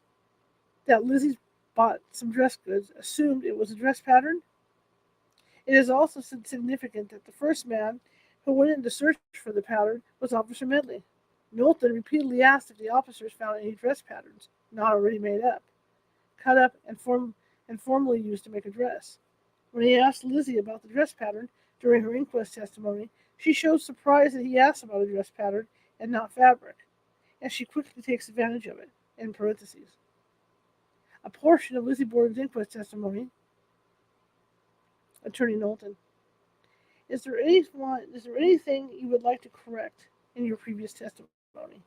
that Lizzie bought some dress goods, assumed it was a dress pattern? It is also significant that the first man who went in to search for the pattern was Officer Medley. Knowlton repeatedly asked if the officers found any dress patterns, not already made up, cut up and formally used to make a dress. When he asked Lizzie about the dress pattern during her inquest testimony, she showed surprise that he asked about a dress pattern and not fabric, and she quickly takes advantage of it, in parentheses. A portion of Lizzie Borden's inquest testimony, Attorney Knowlton. Is there anything you would like to correct? in your previous testimony.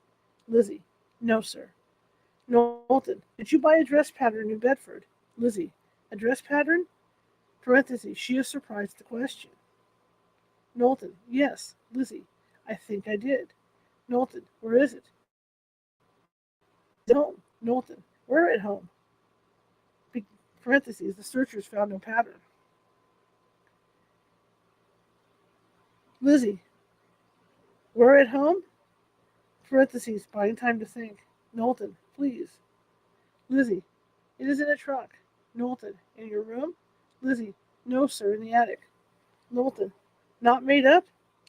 Lizzie, no, sir. Knowlton, did you buy a dress pattern in Bedford? Lizzie, a dress pattern? Parentheses, she is surprised at the question. Knowlton, yes. Lizzie, I think I did. Knowlton, where is it? Is it home? Knowlton, we're at home. Parentheses, the searchers found no pattern. Lizzie, we're at home? Parentheses, buying time to think. Knowlton, please. Lizzie, it is in a trunk. Knowlton, in your room? Lizzie, no, sir, in the attic. Knowlton, not made up?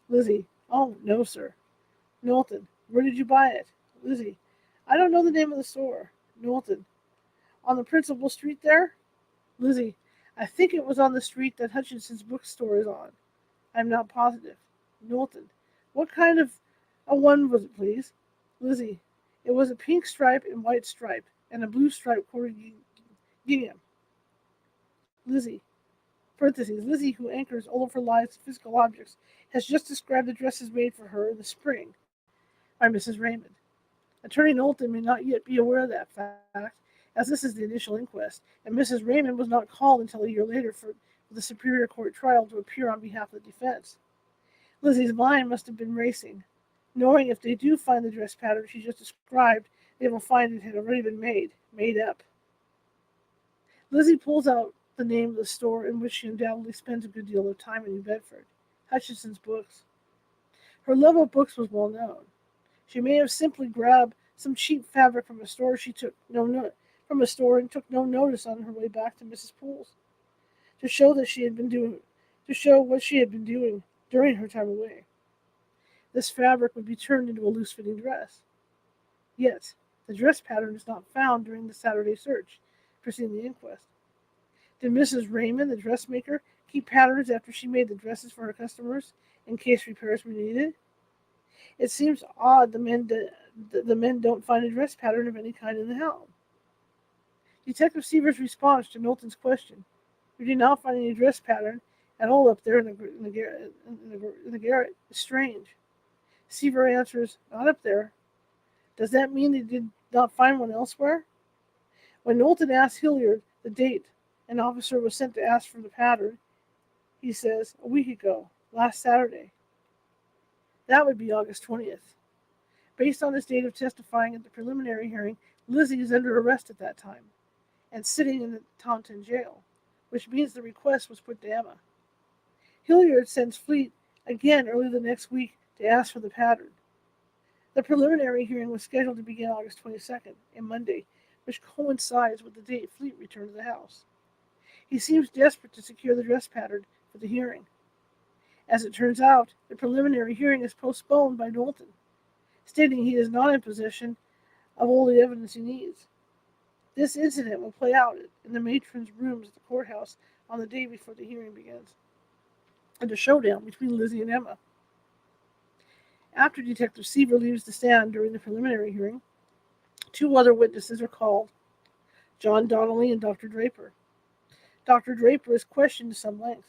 Lizzie, oh, no, sir. Knowlton, where did you buy it? Lizzie, I don't know the name of the store. Knowlton, on the principal street there? Lizzie, I think it was on the street that Hutchinson's bookstore is on. I'm not positive. Knowlton, what kind of a one was it, please? Lizzie, it was a pink stripe and white stripe, and a blue stripe quartered gingham. Lizzie, parentheses, Lizzie, who anchors all of her lives to physical objects, has just described the dresses made for her in the spring by Mrs. Raymond. Attorney Knowlton may not yet be aware of that fact, as this is the initial inquest, and Mrs. Raymond was not called until a year later for the Superior Court trial to appear on behalf of the defense. Lizzie's mind must have been racing, knowing if they do find the dress pattern she just described, they will find it had already been made up. Lizzie pulls out the name of the store in which she undoubtedly spends a good deal of time in New Bedford, Hutchinson's Books. Her love of books was well known. She may have simply grabbed some cheap fabric from a store and took no notice on her way back to Mrs. Poole's, to show what she had been doing during her time away. This fabric would be turned into a loose-fitting dress. Yet, the dress pattern is not found during the Saturday search preceding the inquest. Did Mrs. Raymond, the dressmaker, keep patterns after she made the dresses for her customers in case repairs were needed? It seems odd the men don't find a dress pattern of any kind in the house. Detective Seaver's response to Knowlton's question, "We did not find any dress pattern at all up there in the garret," is strange. Seaver answers, "Not up there. Does that mean they did not find one elsewhere?" When Knowlton asks Hilliard the date an officer was sent to ask for the pattern, he says, "A week ago, last Saturday." That would be August 20th. Based on his date of testifying at the preliminary hearing, Lizzie is under arrest at that time and sitting in the Taunton jail, which means the request was put to Emma. Hilliard sends Fleet again early the next week to ask for the pattern. The preliminary hearing was scheduled to begin August 22nd, a Monday, which coincides with the date Fleet returned to the house. He seems desperate to secure the dress pattern for the hearing. As it turns out, the preliminary hearing is postponed by Knowlton, stating he is not in possession of all the evidence he needs. This incident will play out in the matron's rooms at the courthouse on the day before the hearing begins, and a showdown between Lizzie and Emma. After Detective Seaver leaves the stand during the preliminary hearing, two other witnesses are called, John Donnelly and Dr. Draper. Dr. Draper is questioned to some length.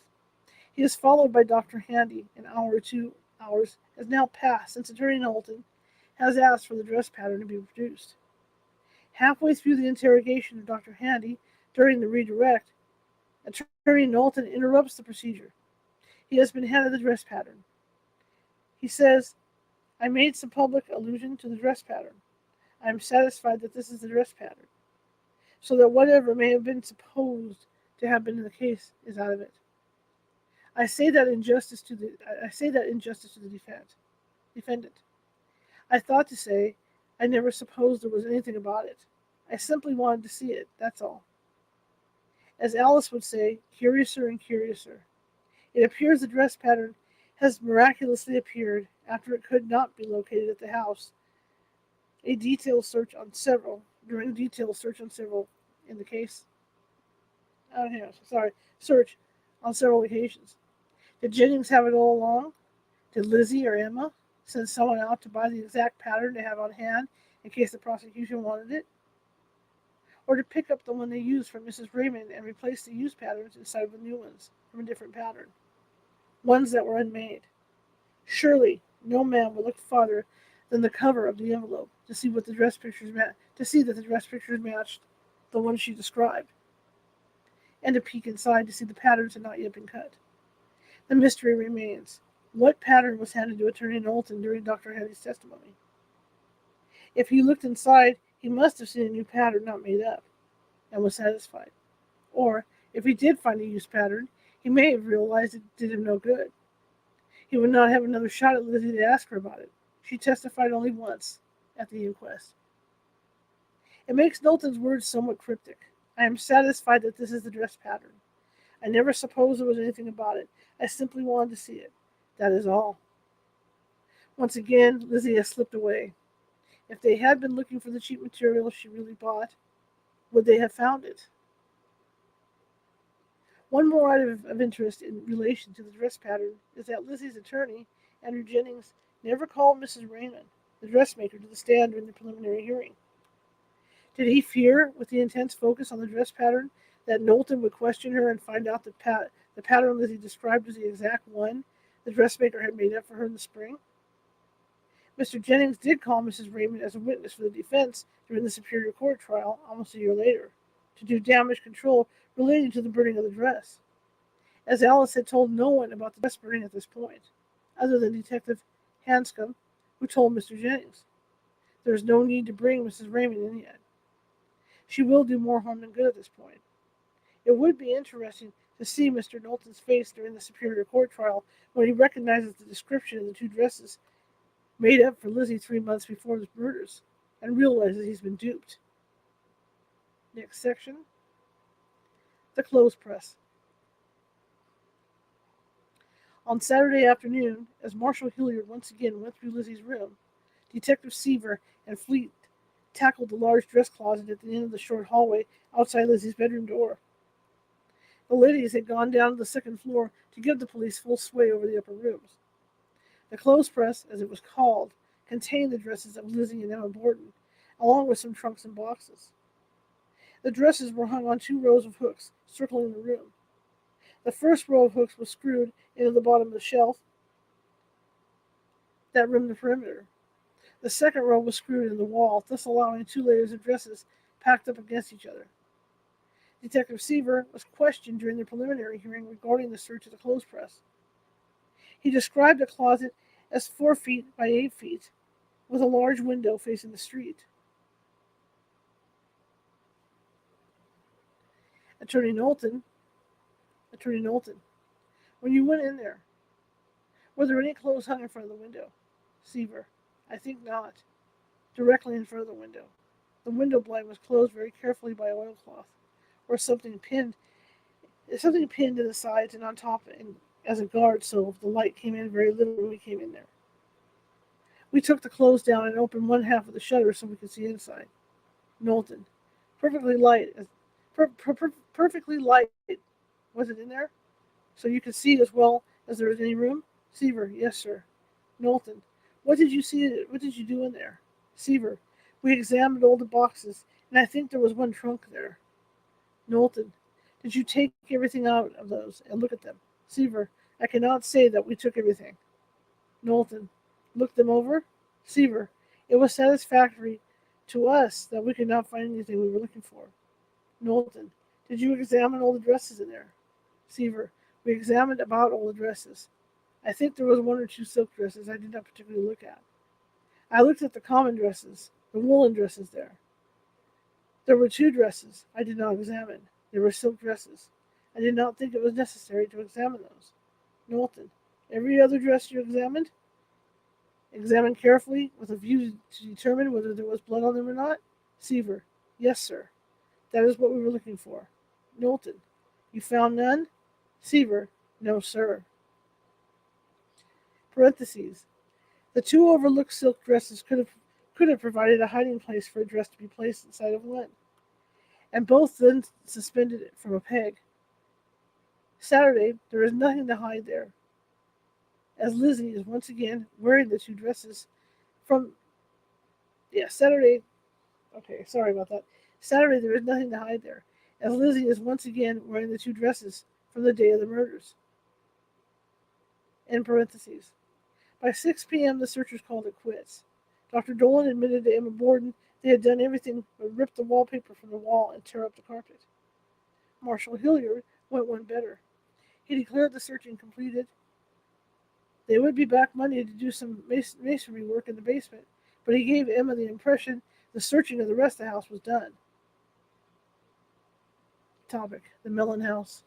He is followed by Dr. Handy. An hour or 2 hours has now passed since Attorney Knowlton has asked for the dress pattern to be produced. Halfway through the interrogation of Dr. Handy, during the redirect, Attorney Knowlton interrupts the procedure. He has been handed the dress pattern. He says, "I made some public allusion to the dress pattern. I am satisfied that this is the dress pattern, so that whatever may have been supposed to have been the case is out of it. I say that in justice to the defendant. I thought to say, I never supposed there was anything about it. I simply wanted to see it, that's all. As Alice would say, curiouser and curiouser. It appears the dress pattern has miraculously appeared after it could not be located at the house. During a detailed search on several in the case. Search on several occasions. Did Jennings have it all along? Did Lizzie or Emma send someone out to buy the exact pattern to have on hand in case the prosecution wanted it? Or to pick up the one they used from Mrs. Raymond and replace the used patterns inside of the new ones from a different pattern? Ones that were unmade. Surely No man would look farther than the cover of the envelope to see what the dress pictures to see that the dress pictures matched the one she described, and to peek inside to see the patterns had not yet been cut. The mystery remains. What pattern was handed to Attorney Knowlton during Dr. Henry's testimony? If he looked inside, he must have seen a new pattern not made up, and was satisfied. Or, if he did find a used pattern, he may have realized it did him no good. He would not have another shot at Lizzie to ask her about it. She testified only once at the inquest. It makes Knowlton's words somewhat cryptic. I am satisfied that this is the dress pattern. I never supposed there was anything about it. I simply wanted to see it. That is all. Once again, Lizzie has slipped away. If they had been looking for the cheap material she really bought, would they have found it? One more item of interest in relation to the dress pattern is that Lizzie's attorney, Andrew Jennings, never called Mrs. Raymond, the dressmaker, to the stand during the preliminary hearing. Did he fear, with the intense focus on the dress pattern, that Knowlton would question her and find out that the pattern Lizzie described was the exact one the dressmaker had made up for her in the spring? Mr. Jennings did call Mrs. Raymond as a witness for the defense during the Superior Court trial almost a year later, to do damage control relating to the burning of the dress, as Alice had told no one about the dress burning at this point, other than Detective Hanscom, who told Mr. Jennings. There is no need to bring Mrs. Raymond in yet. She will do more harm than good at this point. It would be interesting to see Mr. Knowlton's face during the Superior Court trial when he recognizes the description of the two dresses made up for Lizzie 3 months before the murders, and realizes he's been duped. Next section. The clothes press. On Saturday afternoon, as Marshal Hilliard once again went through Lizzie's room, Detective Seaver and Fleet tackled the large dress closet at the end of the short hallway outside Lizzie's bedroom door. The ladies had gone down to the second floor to give the police full sway over the upper rooms. The clothes press, as it was called, contained the dresses of Lizzie and Emma Borden, along with some trunks and boxes. The dresses were hung on 2 rows of hooks, circling the room. The first row of hooks was screwed into the bottom of the shelf that rimmed the perimeter. The second row was screwed into the wall, thus allowing 2 layers of dresses packed up against each other. Detective Seaver was questioned during the preliminary hearing regarding the search of the clothes press. He described the closet as 4 feet by 8 feet, with a large window facing the street. Attorney Knowlton, when you went in there, were there any clothes hung in front of the window? Seaver, I think not. Directly in front of the window. The window blind was closed very carefully by oilcloth, or something pinned in the sides and on top and as a guard, so the light came in very little when we came in there. We took the clothes down and opened one half of the shutter so we could see inside. Knowlton, perfectly light. Perfectly light. Was it in there? So you could see as well as there was any room? Seaver, yes, sir. Knowlton, what did you see? What did you do in there? Seaver, we examined all the boxes, and I think there was one trunk there. Knowlton, did you take everything out of those and look at them? Seaver, I cannot say that we took everything. Knowlton, looked them over? Seaver, it was satisfactory to us that we could not find anything we were looking for. Knowlton, did you examine all the dresses in there? Seaver, we examined about all the dresses. I think there was 1 or 2 silk dresses I did not particularly look at. I looked at the common dresses, the woolen dresses there. There were 2 dresses I did not examine. They were silk dresses. I did not think it was necessary to examine those. Knowlton, every other dress you examined? Examined carefully with a view to determine whether there was blood on them or not? Seaver, yes, sir. That is what we were looking for. Knowlton, you found none? Seaver, no, sir. Parentheses. The 2 overlooked silk dresses could have provided a hiding place for a dress to be placed inside of one, and both then suspended it from a peg. Saturday, there is nothing to hide there, as Lizzie is once again wearing the 2 dresses from. Saturday. Okay, sorry about that. Saturday, there is nothing to hide there, as Lizzie is once again wearing the 2 dresses from the day of the murders. In parentheses. By 6 p.m., the searchers called it quits. Dr. Dolan admitted to Emma Borden they had done everything but rip the wallpaper from the wall and tear up the carpet. Marshal Hilliard went one better. He declared the searching completed. They would be back Monday to do some masonry work in the basement, but he gave Emma the impression the searching of the rest of the house was done. Topic: the Mellon House.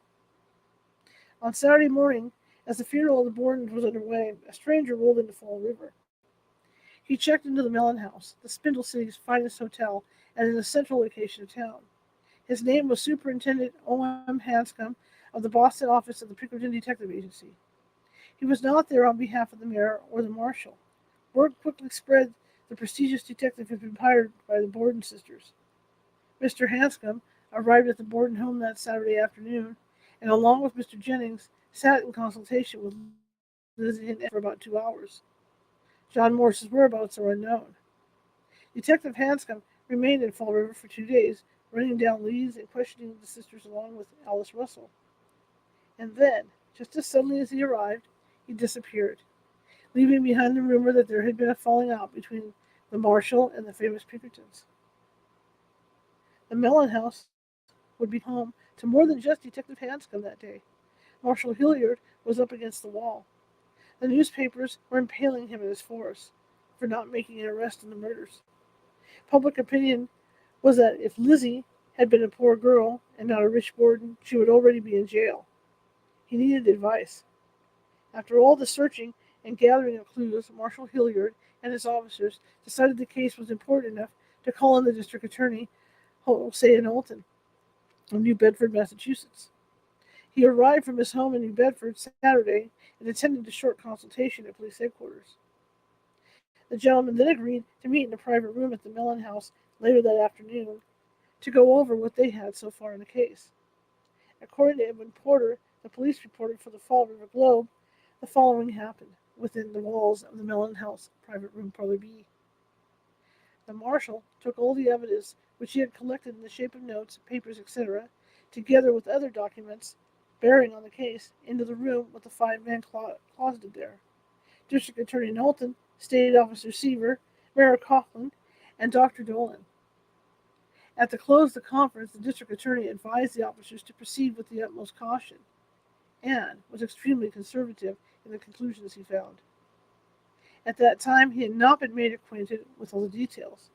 On Saturday morning, as the funeral of the Bordens was underway, a stranger rolled into Fall River. He checked into the Mellon House, the Spindle City's finest hotel, and in the central location of town. His name was Superintendent O.M. Hanscom of the Boston office of the Pinkerton Detective Agency. He was not there on behalf of the mayor or the marshal. Word quickly spread the prestigious detective had been hired by the Borden sisters. Mr. Hanscom arrived at the Borden home that Saturday afternoon, and along with Mr. Jennings, sat in consultation with Lizzie and Ed for about 2 hours. John Morse's whereabouts are unknown. Detective Hanscom remained in Fall River for 2 days, running down leads and questioning the sisters along with Alice Russell. And then, just as suddenly as he arrived, he disappeared, leaving behind the rumor that there had been a falling out between the marshal and the famous Pinkertons. The Mellon House would be home to more than just Detective Hanscom that day. Marshal Hilliard was up against the wall. The newspapers were impaling him in his force for not making an arrest in the murders. Public opinion was that if Lizzie had been a poor girl and not a rich Borden, she would already be in jail. He needed advice. After all the searching and gathering of clues, Marshal Hilliard and his officers decided the case was important enough to call in the district attorney, Hosea Knowlton, of New Bedford, Massachusetts. He arrived from his home in New Bedford Saturday and attended a short consultation at police headquarters. The gentlemen then agreed to meet in a private room at the Mellon House later that afternoon to go over what they had so far in the case. According to Edwin Porter, the police reported for the Fall River Globe, the following happened within the walls of the Mellon House private room parlor B. The marshal took all the evidence which he had collected in the shape of notes, papers, etc., together with other documents bearing on the case, into the room with the five-man closeted there. District Attorney Knowlton, State Officer Seaver, Mayor Coughlin, and Dr. Dolan. At the close of the conference, the district attorney advised the officers to proceed with the utmost caution, and was extremely conservative in the conclusions he found. At that time, he had not been made acquainted with all the details.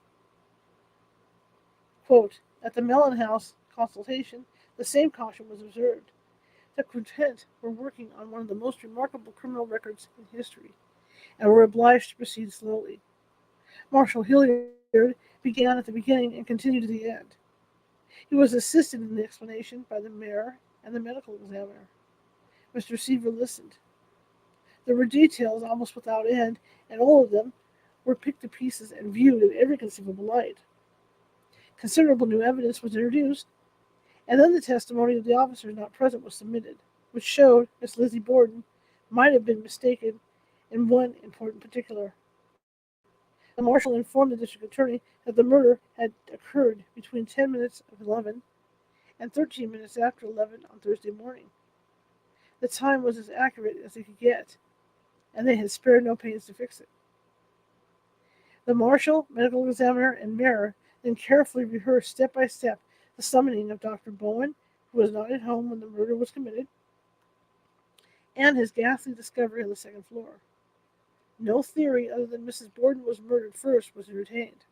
Quote, at the Mellon House consultation, the same caution was observed. The quintet were working on one of the most remarkable criminal records in history, and were obliged to proceed slowly. Marshal Hilliard began at the beginning and continued to the end. He was assisted in the explanation by the mayor and the medical examiner. Mr. Seaver listened. There were details almost without end, and all of them were picked to pieces and viewed in every conceivable light. Considerable new evidence was introduced, and then the testimony of the officers not present was submitted, which showed Miss Lizzie Borden might have been mistaken in one important particular. The marshal informed the district attorney that the murder had occurred between 10 minutes of 11 and 13 minutes after 11 on Thursday morning. The time was as accurate as they could get, and they had spared no pains to fix it. The marshal, medical examiner, and mayor then carefully rehearsed step by step the summoning of Dr. Bowen, who was not at home when the murder was committed, and his ghastly discovery on the second floor. No theory other than Mrs. Borden was murdered first was retained.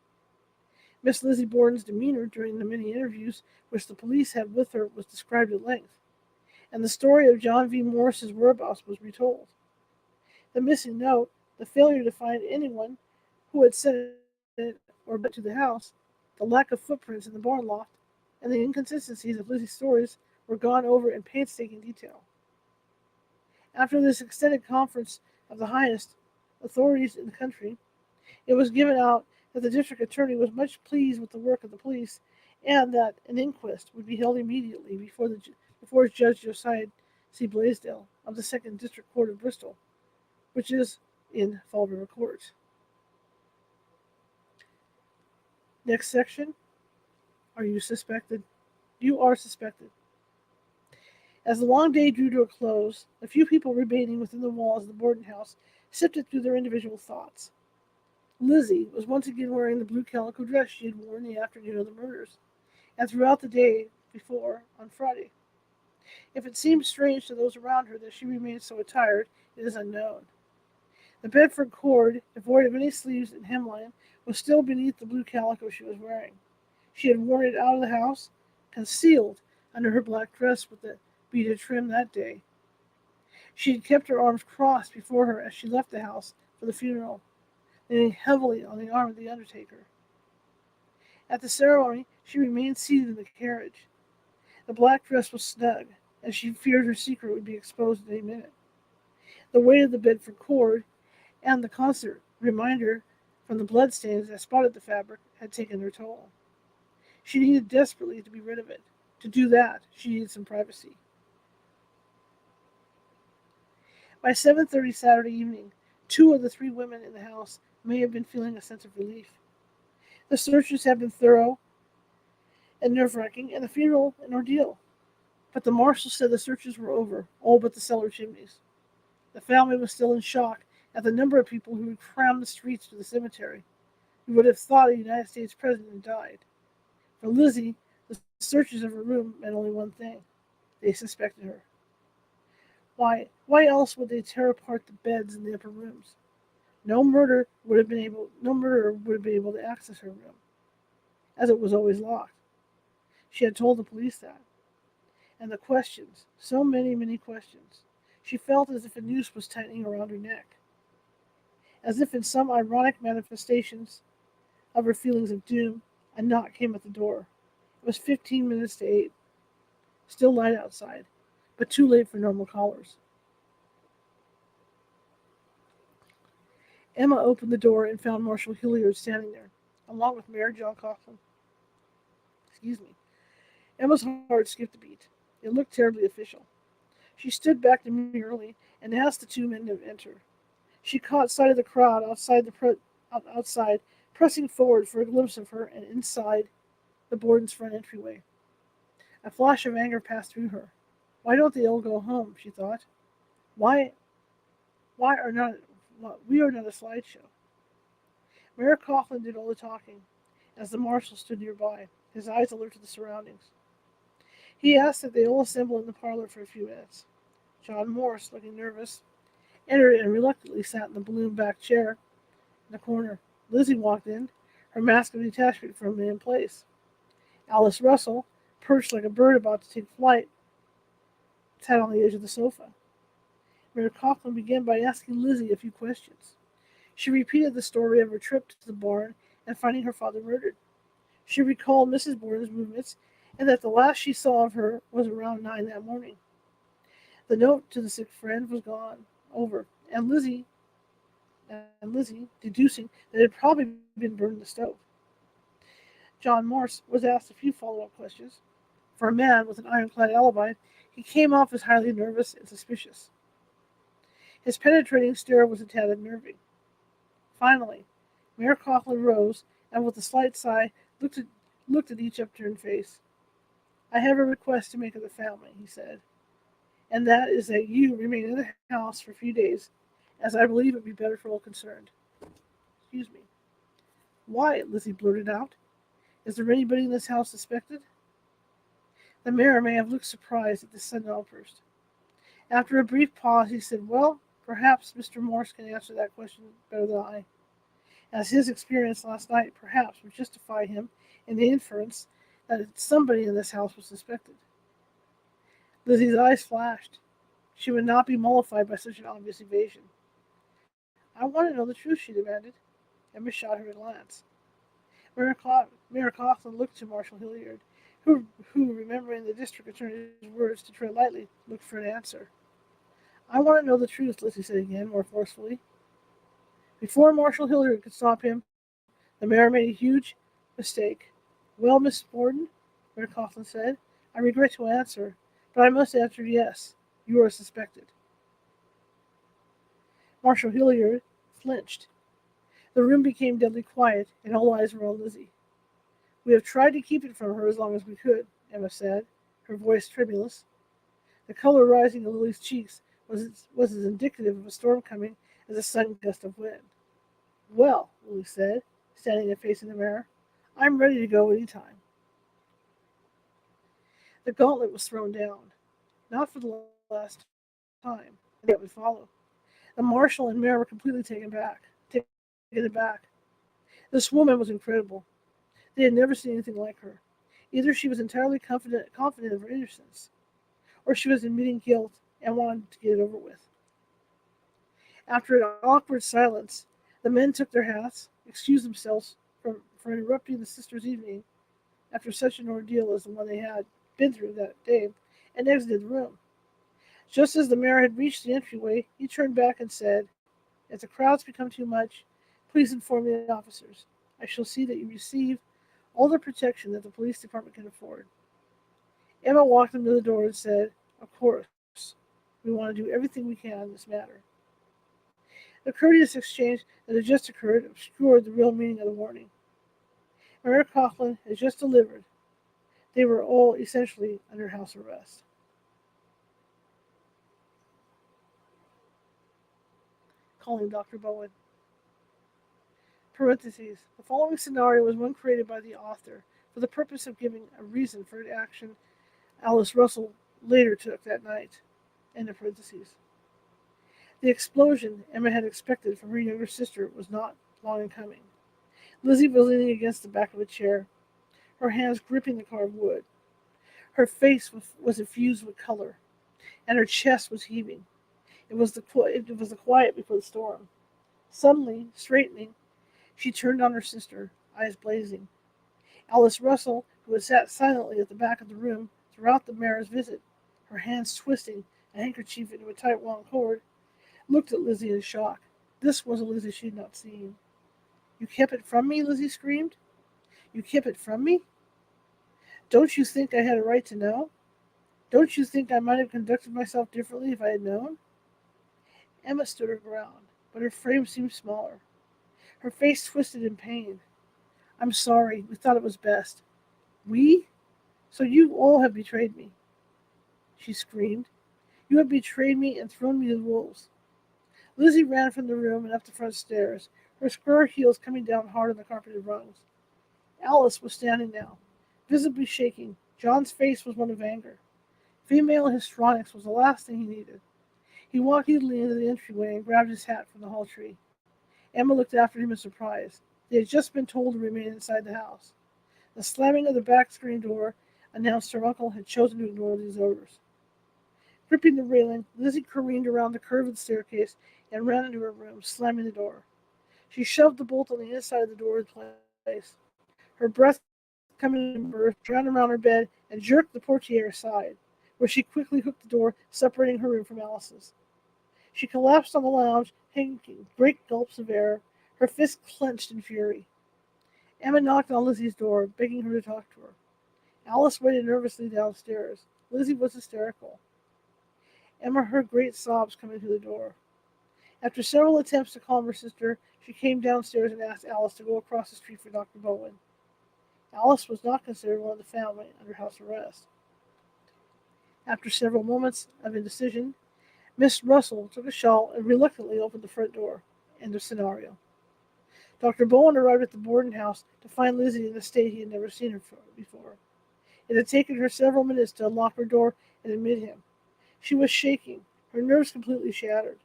Miss Lizzie Borden's demeanor during the many interviews which the police had with her was described at length, and the story of John V. Morse's whereabouts was retold. The missing note, the failure to find anyone who had sent it or been to the house, the lack of footprints in the barn loft, and the inconsistencies of Lizzie's stories were gone over in painstaking detail. After this extended conference of the highest authorities in the country, it was given out that the district attorney was much pleased with the work of the police, and that an inquest would be held immediately before Judge Josiah C. Blaisdell of the Second District Court of Bristol, which is in Fall River Court. Next section. Are you suspected? You are suspected. As the long day drew to a close, the few people remaining within the walls of the Borden house sifted through their individual thoughts. Lizzie was once again wearing the blue calico dress she had worn the afternoon of the murders, and throughout the day before on Friday. If it seemed strange to those around her that she remained so attired, it is unknown. The Bedford cord, devoid of any sleeves and hemline, was still beneath the blue calico she was wearing. She had worn it out of the house, concealed under her black dress with the beaded trim that day. She had kept her arms crossed before her as she left the house for the funeral, leaning heavily on the arm of the undertaker. At the ceremony, she remained seated in the carriage. The black dress was snug, as she feared her secret would be exposed at any minute. The weight of the Bedford cord and the constant reminder from the bloodstains that spotted the fabric had taken their toll. She needed desperately to be rid of it. To do that, she needed some privacy. By 7:30 Saturday evening, two of the three women in the house may have been feeling a sense of relief. The searches had been thorough and nerve-wracking, and the funeral an ordeal. But the marshal said the searches were over, all but the cellar chimneys. The family was still in shock at the number of people who had crammed the streets to the cemetery. You would have thought a United States president had died. For Lizzie, the searches of her room meant only one thing. They suspected her. Why else would they tear apart the beds in the upper rooms? No murderer would have been able to access her room, as it was always locked. She had told the police that. And the questions, so many questions. She felt as if a noose was tightening around her neck, as if in some ironic manifestations of her feelings of doom, a knock came at the door. It was 15 minutes to 8. Still light outside, but too late for normal callers. Emma opened the door and found Marshal Hilliard standing there, along with Mayor John Coughlin. Excuse me. Emma's heart skipped a beat. It looked terribly official. She stood back demurely and asked the two men to enter. She caught sight of the crowd outside, pressing forward for a glimpse of her and inside the Borden's front entryway. A flash of anger passed through her. Why don't they all go home? She thought. Why? Why are not? We are not a slideshow. Mayor Coughlin did all the talking, as the marshal stood nearby, his eyes alert to the surroundings. He asked that they all assemble in the parlor for a few minutes. John Morse, looking nervous, entered and reluctantly sat in the balloon-backed chair in the corner. Lizzie walked in, her mask of detachment firmly in place. Alice Russell, perched like a bird about to take flight, sat on the edge of the sofa. Mayor Coughlin began by asking Lizzie a few questions. She repeated the story of her trip to the barn and finding her father murdered. She recalled Mrs. Borden's movements and that the last she saw of her was around 9 that morning. The note to the sick friend was gone over, and Lizzie, deducing that it had probably been burned in the stove. John Morse was asked a few follow-up questions. For a man with an ironclad alibi, he came off as highly nervous and suspicious. His penetrating stare was a tad unnerving. Finally, Mayor Coughlin rose and, with a slight sigh, looked at each upturned face. I have a request to make of the family, he said, and that is that you remain in the house for a few days, as I believe it would be better for all concerned. Excuse me. Why? Lizzie blurted out. Is there anybody in this house suspected? The mayor may have looked surprised at this sudden outburst. After a brief pause, he said, well, perhaps Mr. Morse can answer that question better than I, as his experience last night perhaps would justify him in the inference that somebody in this house was suspected. Lizzie's eyes flashed. She would not be mollified by such an obvious evasion. I want to know the truth, she demanded. Emma shot her a glance. Mayor Coughlin looked to Marshal Hilliard, who, remembering the district attorney's words to tread lightly, looked for an answer. I want to know the truth, Lizzie said again, more forcefully. Before Marshal Hilliard could stop him, the mayor made a huge mistake. Well, Miss Borden, Mayor Coughlin said, I regret to answer, but I must answer yes. You are suspected. Marshal Hilliard flinched. The room became deadly quiet, and all eyes were on Lizzie. We have tried to keep it from her as long as we could, Emma said, her voice tremulous. The color rising to Lily's cheeks was as indicative of a storm coming as a sudden gust of wind. Well, Lily said, standing and facing the mirror, I'm ready to go any time. The gauntlet was thrown down, not for the last time, and yet would follow. The marshal and mayor were completely taken aback. This woman was incredible. They had never seen anything like her. Either she was entirely confident of her innocence, or she was admitting guilt and wanted to get it over with. After an awkward silence, the men took their hats, excused themselves for interrupting the sisters' evening after such an ordeal as the one they had been through that day, and exited the room. Just as the mayor had reached the entryway, he turned back and said, as the crowds become too much, please inform the officers. I shall see that you receive all the protection that the police department can afford. Emma walked them to the door and said, Of course, we want to do everything we can in this matter. The courteous exchange that had just occurred obscured the real meaning of the warning. Mayor Coughlin had just delivered. They were all essentially under house arrest. Calling Dr. Bowen. Parentheses. The following scenario was one created by the author for the purpose of giving a reason for an action Alice Russell later took that night. End of parentheses. The explosion Emma had expected from her younger sister was not long in coming. Lizzie was leaning against the back of a chair, her hands gripping the carved wood. Her face was effused with color, and her chest was heaving. It was the quiet before the storm. Suddenly, straightening, she turned on her sister, eyes blazing. Alice Russell, who had sat silently at the back of the room throughout the mayor's visit, her hands twisting a handkerchief into a tight wound cord, looked at Lizzie in shock. This was a Lizzie she had not seen. You kept it from me? Lizzie screamed. You kept it from me? Don't you think I had a right to know? Don't you think I might have conducted myself differently if I had known? Emma stood her ground, but her frame seemed smaller. Her face twisted in pain. I'm sorry. We thought it was best. We? So you all have betrayed me, she screamed. You have betrayed me and thrown me to the wolves. Lizzie ran from the room and up the front stairs, her square heels coming down hard on the carpeted rungs. Alice was standing now, visibly shaking. John's face was one of anger. Female histrionics was the last thing he needed. He walked easily into the entryway and grabbed his hat from the hall tree. Emma looked after him in surprise. They had just been told to remain inside the house. The slamming of the back screen door announced her uncle had chosen to ignore these orders. Gripping the railing, Lizzie careened around the curve of the staircase and ran into her room, slamming the door. She shoved the bolt on the inside of the door in place. Her breath coming in bursts, ran around her bed and jerked the portiere aside, where she quickly hooked the door, separating her room from Alice's. She collapsed on the lounge, taking great gulps of air, her fists clenched in fury. Emma knocked on Lizzie's door, begging her to talk to her. Alice waited nervously downstairs. Lizzie was hysterical. Emma heard great sobs coming through the door. After several attempts to calm her sister, she came downstairs and asked Alice to go across the street for Dr. Bowen. Alice was not considered one of the family under house arrest. After several moments of indecision, Miss Russell took a shawl and reluctantly opened the front door. End of scenario. Dr. Bowen arrived at the Borden house to find Lizzie in a state he had never seen her before. It had taken her several minutes to unlock her door and admit him. She was shaking, her nerves completely shattered.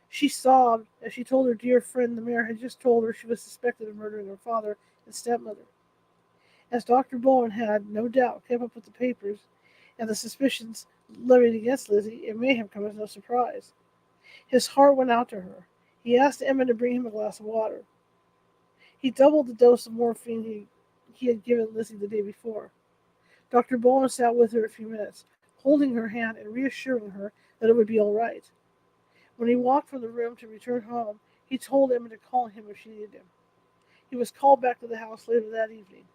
She sobbed as she told her dear friend the mayor had just told her she was suspected of murdering her father and stepmother. As Dr. Bowen had, no doubt, kept up with the papers and the suspicions levied against Lizzie, it may have come as no surprise. His heart went out to her. He asked Emma to bring him a glass of water. He doubled the dose of morphine he had given Lizzie the day before. Dr. Bowen sat with her a few minutes, holding her hand and reassuring her that it would be all right. When he walked from the room to return home, he told Emma to call him if she needed him. He was called back to the house later that evening.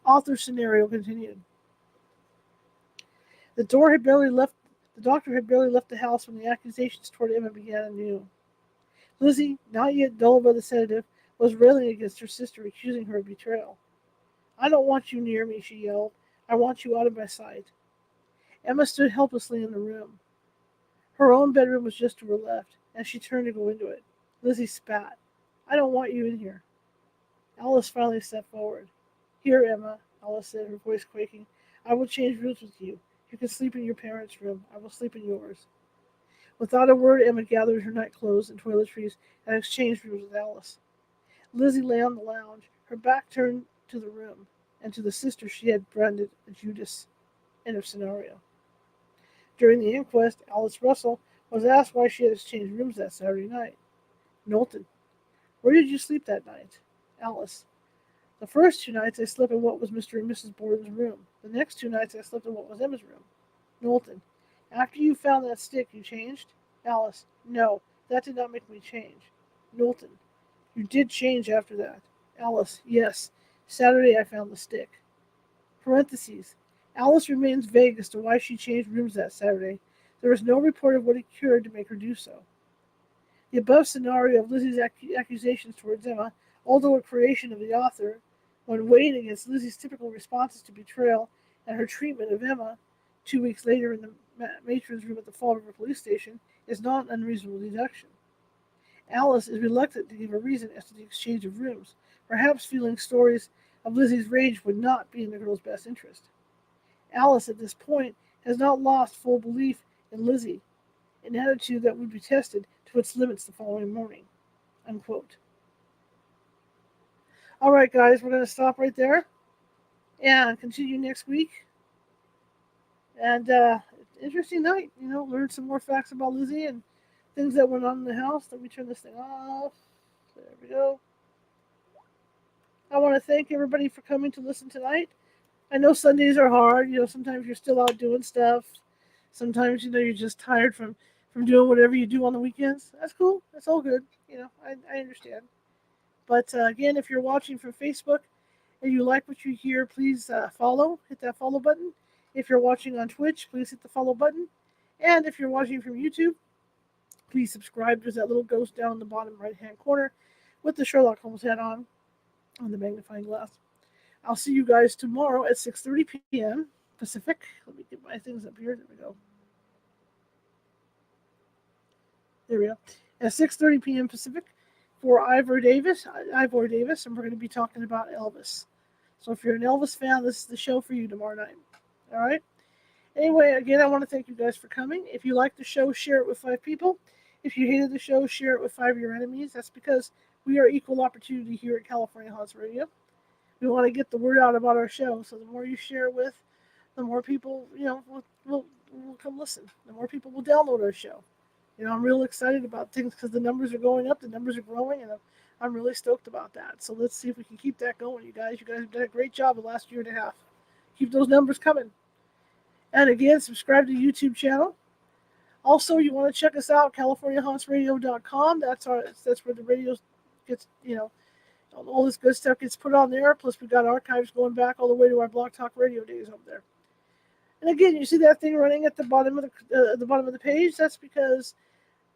Author scenario continued. The doctor had barely left the house when the accusations toward Emma began anew. Lizzie, not yet dulled by the sedative, was railing against her sister, accusing her of betrayal. I don't want you near me, she yelled. I want you out of my sight. Emma stood helplessly in the room. Her own bedroom was just to her left, and she turned to go into it. Lizzie spat. I don't want you in here. Alice finally stepped forward. Here, Emma, Alice said, her voice quaking. I will change rooms with you. You can sleep in your parents' room. I will sleep in yours. Without a word, Emma gathered her nightclothes and toiletries and exchanged rooms with Alice. Lizzie lay on the lounge, her back turned to the room and to the sister she had branded Judas. End of scenario. During the inquest, Alice Russell was asked why she had exchanged rooms that Saturday night. Knowlton. Where did you sleep that night? Alice. The first 2 nights I slept in what was Mr. and Mrs. Borden's room. The next 2 nights I slept in what was Emma's room. Knowlton. After you found that stick, you changed? Alice. No, that did not make me change. Knowlton. You did change after that. Alice. Yes. Saturday I found the stick. Parentheses. Alice remains vague as to why she changed rooms that Saturday. There is no report of what occurred to make her do so. The above scenario of Lizzie's accusations towards Emma, although a creation of the author, when weighed against Lizzie's typical responses to betrayal and her treatment of Emma 2 weeks later in the matron's room at the Fall River police station, is not an unreasonable deduction. Alice is reluctant to give a reason as to the exchange of rooms, perhaps feeling stories of Lizzie's rage would not be in the girl's best interest. Alice, at this point, has not lost full belief in Lizzie, an attitude that would be tested to its limits the following morning. Unquote. All right, guys, we're going to stop right there and continue next week. And interesting night, learn some more facts about Lizzie and things that went on in the house. Let me turn this thing off. There we go. I want to thank everybody for coming to listen tonight. I know Sundays are hard. Sometimes you're still out doing stuff. Sometimes, you're just tired from doing whatever you do on the weekends. That's cool. That's all good. I understand. But again, if you're watching from Facebook and you like what you hear, please follow. Hit that follow button. If you're watching on Twitch, please hit the follow button. And if you're watching from YouTube, please subscribe. There's that little ghost down in the bottom right-hand corner with the Sherlock Holmes hat on the magnifying glass. I'll see you guys tomorrow at 6:30 p.m. Pacific. Let me get my things up here. There we go. There we go. At 6:30 p.m. Pacific for Ivor Davis, and we're going to be talking about Elvis. So if you're an Elvis fan, this is the show for you tomorrow night. All right? Anyway, again, I want to thank you guys for coming. If you like the show, share it with 5 people. If you hated the show, share it with 5 of your enemies. That's because we are equal opportunity here at California Haunts Radio. We want to get the word out about our show, so the more you share it with, the more people, will come listen. The more people will download our show. I'm real excited about things because the numbers are going up, the numbers are growing, and I'm really stoked about that. So let's see if we can keep that going, you guys. You guys have done a great job the last year and a half. Keep those numbers coming. And again, subscribe to the YouTube channel. Also, you want to check us out, CaliforniaHauntsRadio.com. That's where the radio gets, all this good stuff gets put on there. Plus, we've got archives going back all the way to our Blog Talk Radio days up there. And again, you see that thing running at the bottom of the page. That's because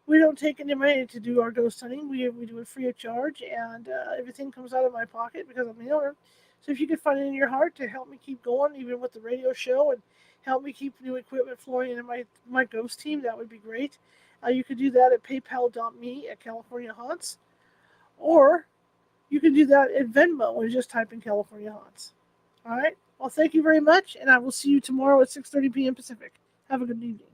we don't take any money to do our ghost hunting. We do it free of charge, and everything comes out of my pocket because I'm the owner. So if you could find it in your heart to help me keep going, even with the radio show, and help me keep new equipment flowing into my ghost team, that would be great. You could do that at paypal.me/CaliforniaHaunts, or you can do that at Venmo and just type in California Haunts. All right? Well, thank you very much, and I will see you tomorrow at 6:30 p.m. Pacific. Have a good evening.